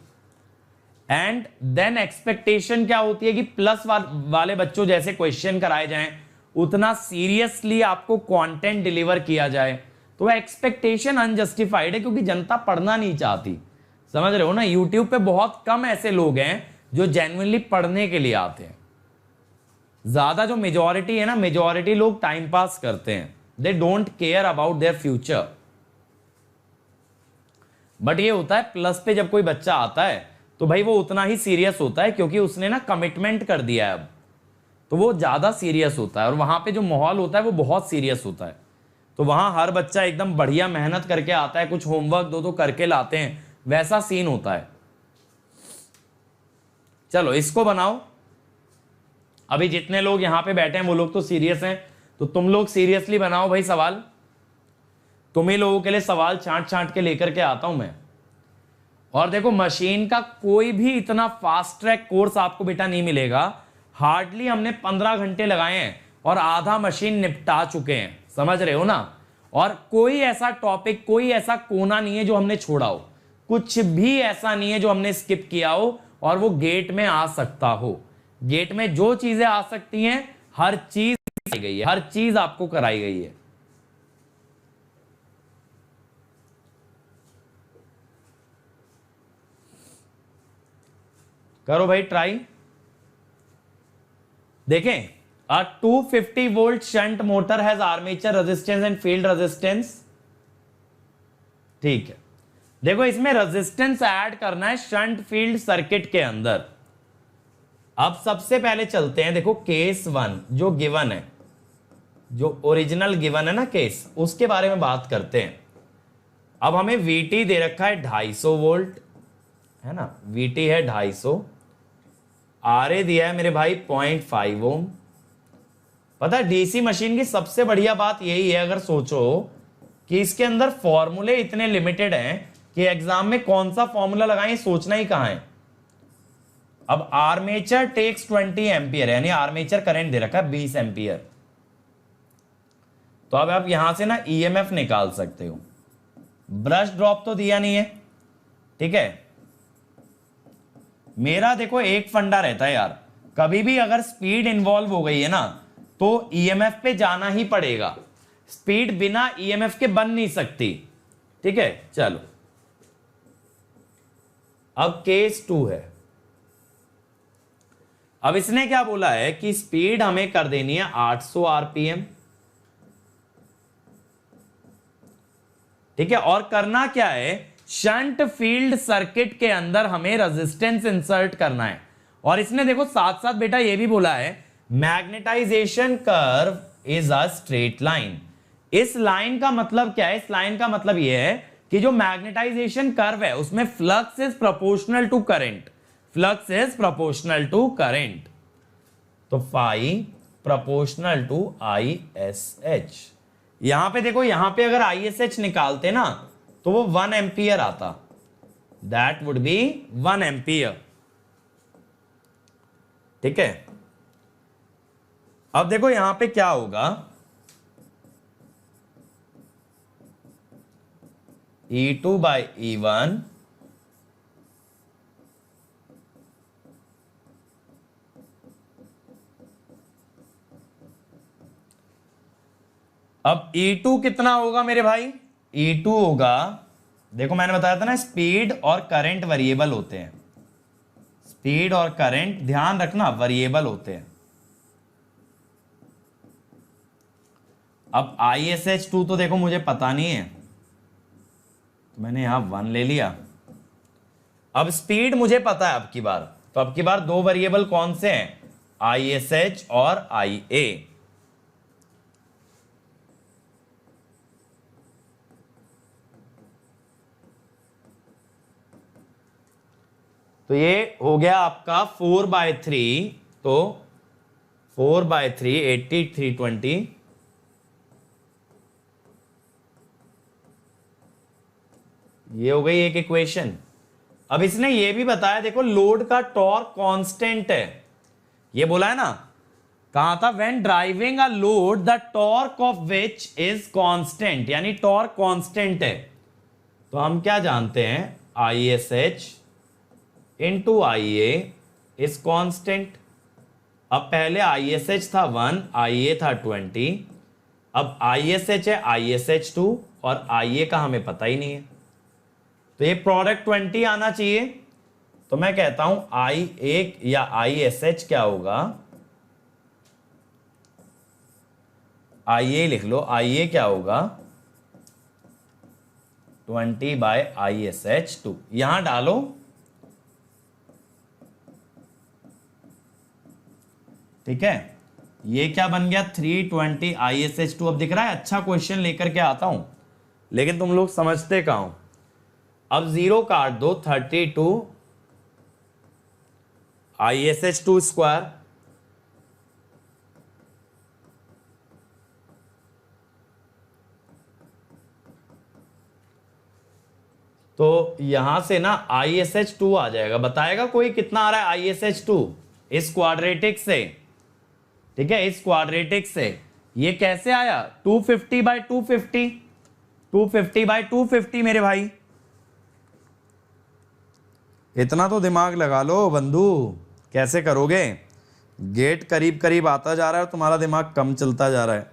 एंड देन एक्सपेक्टेशन क्या होती है कि प्लस वाले बच्चों जैसे क्वेश्चन कराए जाएं, उतना सीरियसली आपको कंटेंट डिलीवर किया जाए। तो एक्सपेक्टेशन अनजस्टिफाइड है, क्योंकि जनता पढ़ना नहीं चाहती। समझ रहे हो ना? यूट्यूब पे बहुत कम ऐसे लोग हैं जो जेन्युइनली पढ़ने के लिए आते हैं। ज्यादा जो मेजॉरिटी है ना, मेजॉरिटी लोग टाइम पास करते हैं, they don't care about their future. But ये होता है प्लस पे जब कोई बच्चा आता है तो भाई वो उतना ही सीरियस होता है, क्योंकि उसने ना कमिटमेंट कर दिया है अब, तो वो ज्यादा सीरियस होता है। और वहां पे जो माहौल होता है वो बहुत सीरियस होता है। तो वहां हर बच्चा एकदम बढ़िया मेहनत करके आता है, कुछ होमवर्क दो करके लाते हैं, वैसा सीन होता है। चलो इसको बनाओ। अभी जितने लोग यहां पे बैठे हैं वो लोग तो सीरियस हैं, तो तुम लोग सीरियसली बनाओ भाई सवाल। तुम ही लोगों के लिए सवाल छांट छांट के लेकर के आता हूं मैं। और देखो मशीन का कोई भी इतना फास्ट ट्रैक कोर्स आपको बेटा नहीं मिलेगा। हार्डली हमने 15 घंटे लगाए हैं और आधा मशीन निपटा चुके हैं। समझ रहे हो ना? और कोई ऐसा टॉपिक, कोई ऐसा कोना नहीं है जो हमने छोड़ा हो, कुछ भी ऐसा नहीं है जो हमने स्किप किया हो, और वो गेट में आ सकता हो। गेट में जो चीजें आ सकती हैं हर चीज कराई गई है, हर चीज आपको कराई गई है। करो भाई ट्राई। देखें, a 250 volt shunt motor has armature resistance and field resistance। ठीक है, देखो इसमें रेजिस्टेंस ऐड करना है शंट फील्ड सर्किट के अंदर। अब सबसे पहले चलते हैं, देखो केस 1 जो गिवन है, जो ओरिजिनल गिवन है ना केस, उसके बारे में बात करते हैं। अब हमें VT दे रखा है 250 वोल्ट, है ना? VT है 250, RA दिया है मेरे भाई 0.5 ओम। पता है डीसी मशीन की सबसे बढ़िया बात यही है, अगर सोचो कि इसके अंदर फॉर्मूले इतने लिमिटेड हैं कि एग्जाम में कौन सा फॉर्मूला लगाएं सोचना ही कहां है। अब आर्मेचर टेक्स 20 एम्पियर, यानी आर्मेचर करंट दे रखा है 20 एम्पियर। तो अब आप यहां से ना ईएमएफ निकाल सकते हो। ब्रश ड्रॉप तो दिया नहीं है, ठीक है? मेरा देखो एक फंडा रहता है यार, कभी भी अगर स्पीड इन्वॉल्व हो गई है ना तो ईएमएफ पे जाना ही पड़ेगा। स्पीड बिना ईएमएफ के बन नहीं सकती, ठीक है? चलो अब केस 2 है। अब इसने क्या बोला है कि स्पीड हमें कर देनी है 800 आरपीएम, ठीक है? और करना क्या है शंट फील्ड सर्किट के अंदर हमें रेजिस्टेंस इंसर्ट करना है। और इसने देखो साथ साथ बेटा ये भी बोला है magnetization curve is a straight line. इस लाइन का मतलब क्या है? इस लाइन का मतलब यह है कि जो मैग्नेटाइजेशन कर्व है उसमें flux is proportional to current, flux is proportional to current. तो phi proportional to I S H. यहां पे देखो, यहां पे अगर आई एस एच निकालते ना तो वो 1 एम्पियर आता, दैट वुड बी 1 एम्पियर। ठीक है, अब देखो यहां पे क्या होगा, E2 by E1 अब E2 कितना होगा मेरे भाई? E2 होगा, देखो मैंने बताया था ना स्पीड और करंट वेरिएबल होते हैं, स्पीड और करंट ध्यान रखना वेरिएबल होते हैं। अब ISH2 तो देखो मुझे पता नहीं है, तो मैंने यहां 1 ले लिया। अब स्पीड मुझे पता है अब की बार, तो अब की बार दो वेरिएबल कौन से हैं? ISH और IA। तो ये हो गया आपका 4/3, तो 4/3 80 320, ये हो गई एक इक्वेशन। अब इसने ये भी बताया देखो लोड का टॉर्क कांस्टेंट है, ये बोला है ना, कहा था when driving a load the torque of which is constant, यानी टॉर्क कांस्टेंट है। तो हम क्या जानते हैं? ISH into IA is constant. अब पहले ISH था 1, IA था 20, अब ISH है ISH2 और IA का हमें पता ही नहीं है, तो ये प्रोडक्ट 20 आना चाहिए। तो मैं कहता हूं IA या ISH क्या होगा? IA लिख लो, IA क्या होगा? 20/ISH2 यहां डालो, ठीक है। ये क्या बन गया? 320 ISH2। अब दिख रहा है, अच्छा क्वेश्चन लेकर के आता हूं, लेकिन तुम लोग समझते कहां हो। अब 0 काट दो, 32 ISH2 स्क्वायर, तो यहां से ना ISH2 आ जाएगा। बताएगा कोई कितना आ रहा है ISH2 इस क्वाड्रेटिक से? ठीक है, इस क्वाड्रेटिक से ये कैसे आया? 250/250, 250/250 मेरे भाई। इतना तो दिमाग लगा लो बंधु, कैसे करोगे? गेट करीब करीब आता जा रहा है और तुम्हारा दिमाग कम चलता जा रहा है।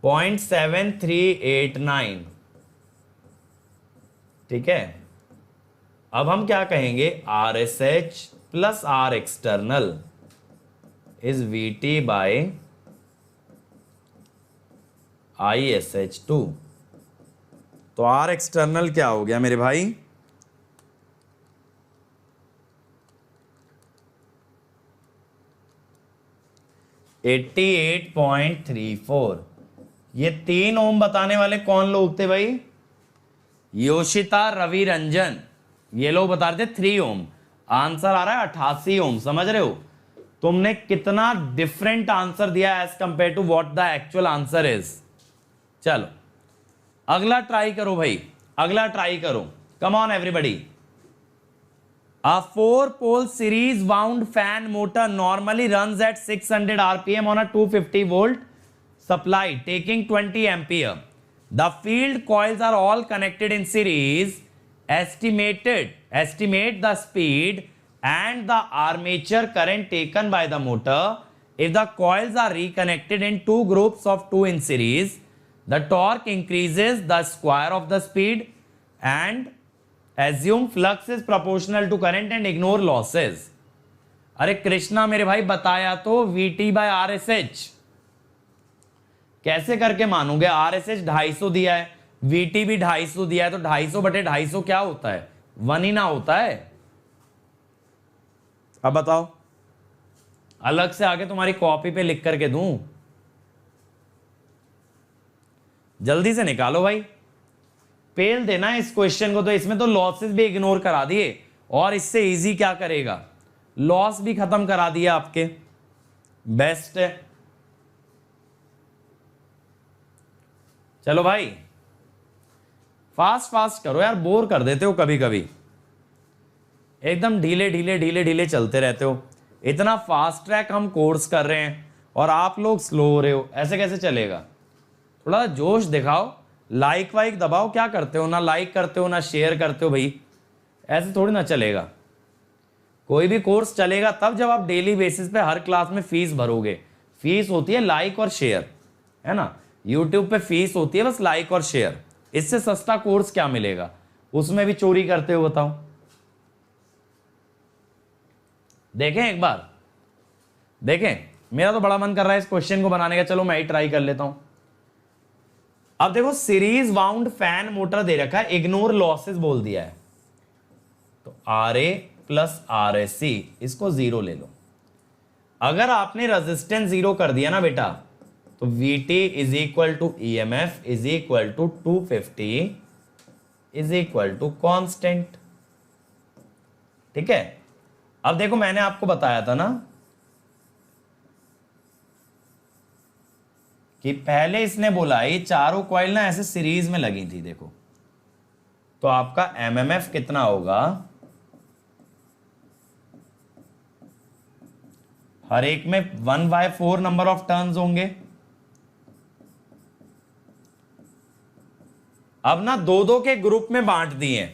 0.7389, ठीक है। अब हम क्या कहेंगे? RSH plus R external is VT by ISH2। तो R एक्सटर्नल क्या हो गया मेरे भाई? $88.34। ये 3 ओम बताने वाले कौन लोग थे भाई? योशिता रवि रंजन, ये लोग बता रहे थे 3 ओम। आंसर आ रहा है 88 ओम। समझ रहे हो तुमने कितना डिफरेंट आंसर दिया as compare to what the actual answer is. चलो अगला ट्राई करो भाई, अगला ट्राई करो। Come on everybody. A 4-pole series wound fan motor normally runs at 600 RPM on a 250 volt supply taking 20 ampere. The field coils are all connected in series. Estimate the speed and the armature current taken by the motor if the coils are reconnected in two groups of 2 in series. The torque increases the square of the speed and assume flux is proportional to current and ignore losses. अरे कृष्णा मेरे भाई बताया तो VT/RSH। कैसे करके मानोगे? RSH 250 दिया है, वीटी भी 250 दिया है, तो 250 बटे 250 क्या होता है? 1 ही ना होता है। अब बताओ, अलग से आगे तुम्हारी कॉपी पे लिख करके दूं? जल्दी से निकालो भाई, पेल देना इस क्वेश्चन को। तो इसमें तो लॉसेस भी इग्नोर करा दिए, और इससे इजी क्या करेगा, लॉस भी खत्म करा दिया आपके। बेस्ट है। चलो भाई, फास्ट फास्ट करो यार, बोर कर देते हो कभी कभी, एकदम ढीले ढीले ढीले ढीले चलते रहते हो। इतना फास्ट ट्रैक हम कोर्स कर रहे हैं और आप लोग स्लो हो रहे हो, ऐसे कैसे चलेगा? थोड़ा जोश दिखाओ, लाइक वाइक दबाओ। क्या करते हो, ना लाइक करते हो ना शेयर करते हो भाई, ऐसे थोड़ी ना चलेगा। कोई भी कोर्स चलेगा तब जब आप डेली बेसिस पे हर क्लास में फीस भरोगे। फीस होती है लाइक और शेयर, है ना? यूट्यूब पे फीस होती है बस लाइक और शेयर। इससे सस्ता कोर्स क्या मिलेगा? उसमें भी चोरी करते हो, बताओ। देखें एक बार, देखें। मेरा तो बड़ा मन कर रहा है इस क्वेश्चन को बनाने का, चलो मैं ही ट्राई कर लेता हूं। अब देखो, सीरीज वाउंड फैन मोटर दे रखा है, इग्नोर लॉसेस बोल दिया है, तो RA प्लस RSC इसको 0 ले लो। अगर आपने रेजिस्टेंस 0 कर दिया ना बेटा, तो VT is equal to EMF is equal to 250 is equal to constant. ठीक है? अब देखो, मैंने आपको बताया था ना कि पहले इसने बोला ये चारों कॉइल ना ऐसे सीरीज में लगी थी, देखो, तो आपका MMF कितना होगा? हर एक में 1/4 नंबर ऑफ टर्न्स होंगे। अब ना दो दो के ग्रुप में बांट दिए।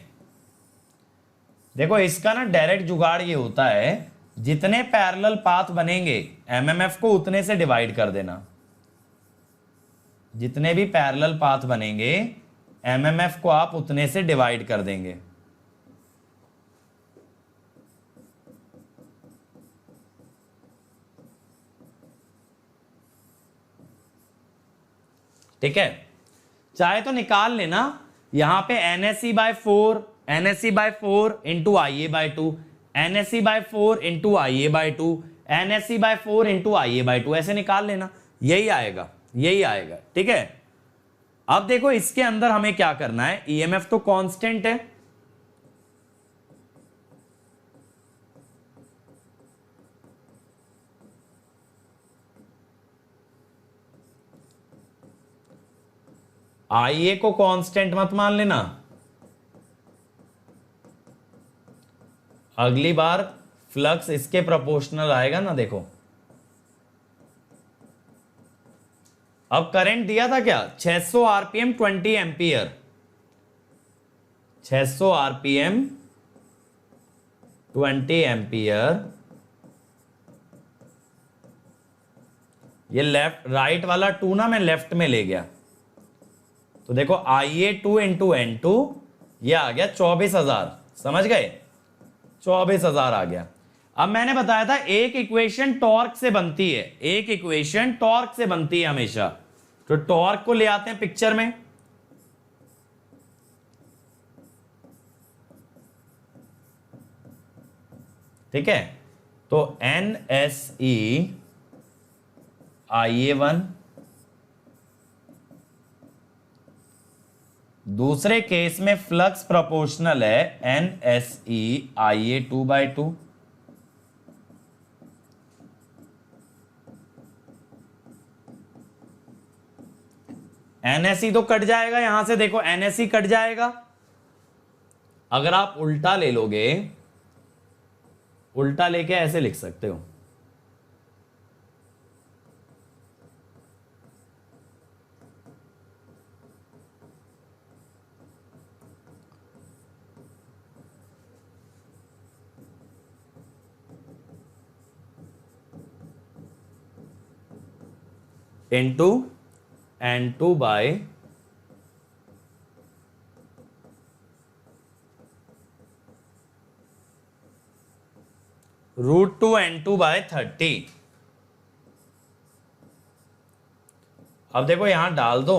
देखो, इसका ना डायरेक्ट जुगाड़ ये होता है, जितने पैरेलल पाथ बनेंगे MMF को उतने से डिवाइड कर देना। जितने भी पैरेलल पाथ बनेंगे MMF को आप उतने से डिवाइड कर देंगे। ठीक है? चाहे तो निकाल लेना, यहां पे NSE/4 into IA/2, NSE/4 into IA/2, NSE/4 into IA/2, ऐसे निकाल लेना, यही आएगा, यही आएगा। ठीक है? अब देखो, इसके अंदर हमें क्या करना है, EMF तो कांस्टेंट है, IA को कांस्टेंट मत मान लेना। अगली बार फ्लक्स इसके प्रोपोर्शनल आएगा ना, देखो। अब करंट दिया था क्या? 600 RPM 20 एम्पियर, 600 RPM 20 एम्पियर। ये लेफ्ट राइट वाला 2 ना मैं लेफ्ट में ले गया, तो देखो IA2 इंटू N2 ये आ गया 24,000। समझ गए? 24,000 आ गया। अब मैंने बताया था एक इक्वेशन टॉर्क से बनती है, एक इक्वेशन टॉर्क से बनती है हमेशा। तो टॉर्क को ले आते हैं पिक्चर में। ठीक है? तो NSE IA1, दूसरे केस में फ्लक्स प्रोपोर्शनल है NSE IA2/2। NSE तो कट जाएगा यहां से, देखो NSE कट जाएगा। अगर आप उल्टा ले लोगे, उल्टा लेके ऐसे लिख सकते हो, इंटू N2 बाय √2 N2/30। अब देखो यहां डाल दो,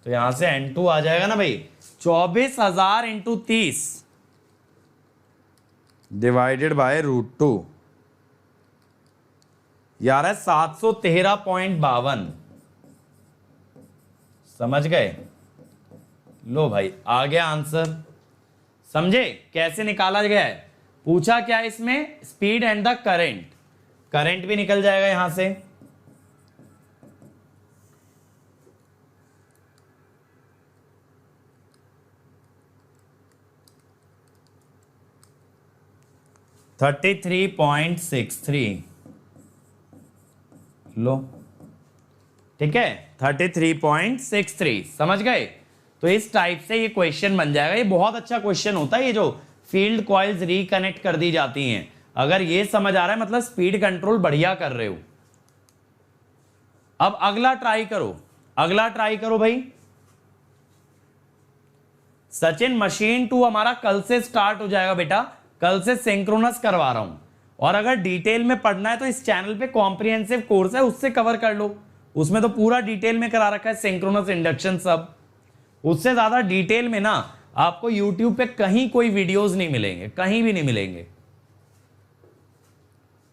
तो यहां से N2 आ जाएगा ना भाई, 24,000 इंटू 30 डिवाइडेड बाय √2, यार है 713.52। समझ गए? लो भाई आ गया आंसर। समझे कैसे निकाला गया है? पूछा क्या इसमें? Speed and the current, current भी निकल जाएगा यहां से। $33.63 लो, ठीक है, 33.63। समझ गए? तो इस टाइप से ये क्वेश्चन बन जाएगा। ये बहुत अच्छा क्वेश्चन होता है, ये जो फील्ड कॉइल्स रिकनेक्ट कर दी जाती हैं। अगर ये समझ आ रहा है मतलब स्पीड कंट्रोल बढ़िया कर रहे हो। अब अगला ट्राई करो, अगला ट्राई करो भाई। सचिन मशीन 2 हमारा कल से स्टार्ट हो जाएगा बेटा, कल से सिंक्रोनस करवा रहा हूं। और अगर डिटेल में पढ़ना है तो इस चैनल पे कॉम्प्रिहेंसिव कोर्स है, उससे कवर कर लो। उसमें तो पूरा डिटेल में करा रखा है, सिंक्रोनस इंडक्शन सब। उससे ज्यादा डिटेल में ना आपको YouTube पे कहीं कोई वीडियोस नहीं मिलेंगे, कहीं भी नहीं मिलेंगे।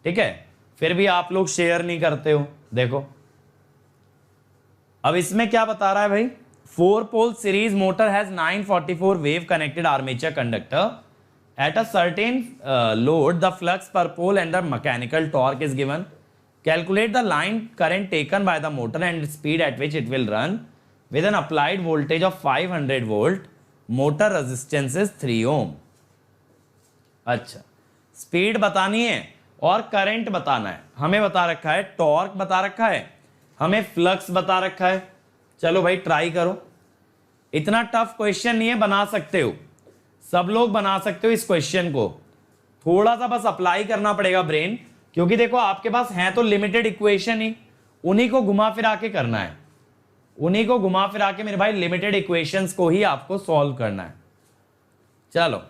ठीक है, फिर भी आप लोग शेयर नहीं करते हो। देखो अब इसमें क्या बता रहा है भाई, 4 pole series motor has 944 wave connected armature conductor at a certain load, the flux per pole and the mechanical torque is given. Calculate the line current taken by the motor and speed at which it will run with an applied voltage of 500 volt. Motor resistance is 3 ohm. अच्छा, स्पीड बतानी है और करंट बताना है। हमें बता रखा है टॉर्क, बता रखा है हमें फ्लक्स, बता रखा है। चलो भाई ट्राई करो। इतना टफ क्वेश्चन नहीं है, बना सकते हो, सब लोग बना सकते हो इस क्वेश्चन को। थोड़ा सा बस अप्लाई करना पड़ेगा ब्रेन, क्योंकि देखो आपके पास है तो लिमिटेड इक्वेशन ही, उन्हीं को घुमा फिरा के करना है, उन्हीं को घुमा फिरा के मेरे भाई लिमिटेड इक्वेशंस को ही आपको सॉल्व करना है। चलो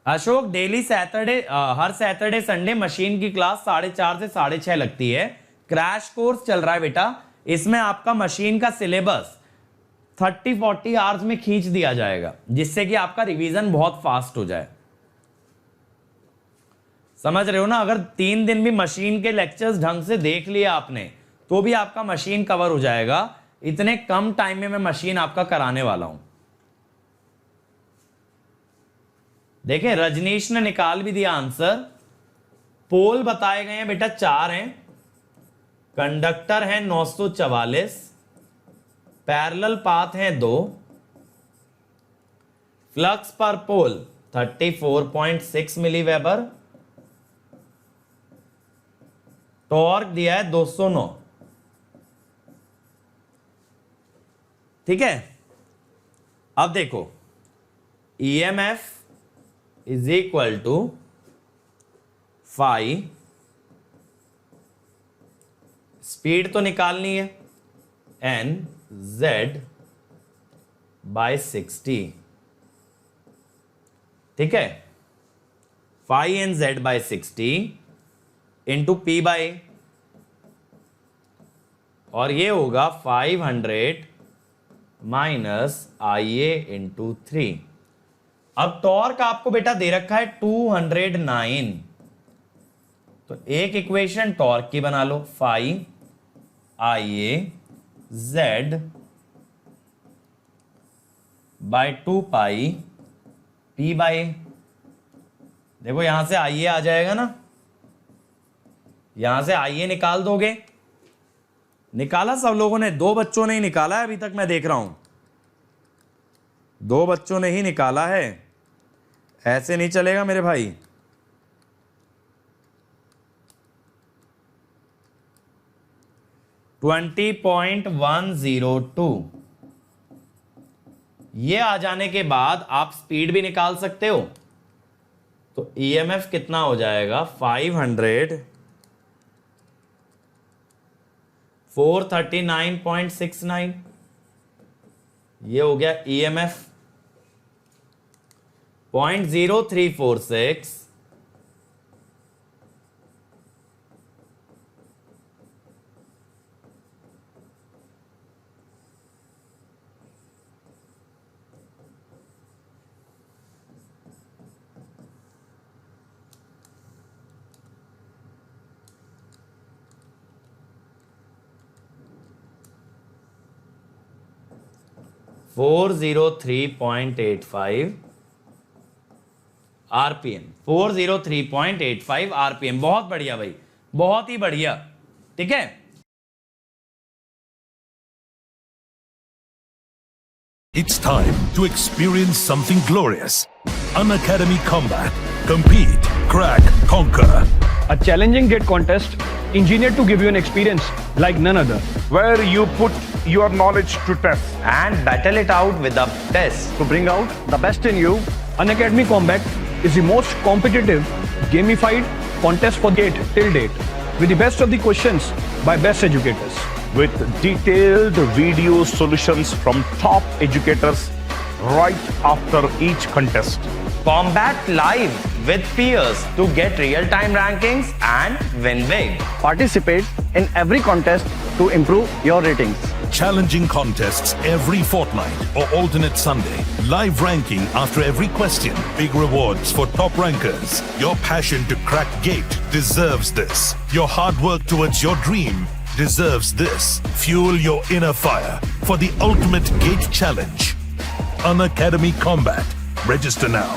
अशोक, डेली सैटरडे, हर सैटरडे संडे मशीन की क्लास 4:30 से 6:30 लगती है। क्रैश कोर्स चल रहा है बेटा, इसमें आपका मशीन का सिलेबस 30-40 आवर्स में खींच दिया जाएगा, जिससे कि आपका रिवीजन बहुत फास्ट हो जाए। समझ रहे हो ना? अगर 3 दिन भी मशीन के लेक्चर्स ढंग से देख लिया आपने तो भी आपका मशीन कवर हो जाएगा। इतने कम टाइम में मैं मशीन आपका कराने वाला हूं। देखें रजनीश ने निकाल भी दिया आंसर। पोल बताए गए हैं बेटा 4 हैं, कंडक्टर है 944, पैरेलल पाथ है 2, फ्लक्स पर पोल 34.6 मिलीवेबर, टॉर्क दिया है 209। ठीक है, अब देखो EMF is equal to phi, speed तो निकालनी है NZ/60। ठीक है, फाई NZ/60 इंटू P/A, और ये होगा 500 माइनस IA इंटू 3। अब टॉर्क आपको बेटा दे रखा है 209, तो एक इक्वेशन टॉर्क की बना लो, फाई IA Z बाय 2 पाई P/A। देखो यहां से IA आ जाएगा ना, यहां से IA निकाल दोगे। निकाला सब लोगों ने? 2 बच्चों ने ही निकाला है अभी तक, मैं देख रहा हूं 2 बच्चों ने ही निकाला है, ऐसे नहीं चलेगा मेरे भाई। $20.102। ये आ जाने के बाद आप स्पीड भी निकाल सकते हो। तो EMF कितना हो जाएगा? 500 439.69। ये हो गया EMF 0.0346 403.85 आरपीएम, 403.85 आरपीएम। बहुत बढ़िया भाई, बहुत ही बढ़िया। ठीक है, It's time to experience something glorious. Unacademy Combat. Compete, crack, conquer. A challenging gate contest engineered to give you an experience like none other. where you put your knowledge to test. and battle it out with the best. To bring out the best in you, Unacademy Combat is the most competitive, gamified contest for gate till date, with the best of the questions by best educators. With detailed video solutions from top educators right after each contest. Combat live with peers to get real-time rankings and win big. Participate in every contest to improve your ratings. Challenging contests every fortnight or alternate Sunday. Live ranking after every question. Big rewards for top rankers. Your passion to crack gate deserves this. Your hard work towards your dream deserves this. Fuel your inner fire for the ultimate gate challenge. Unacademy Combat. Register now.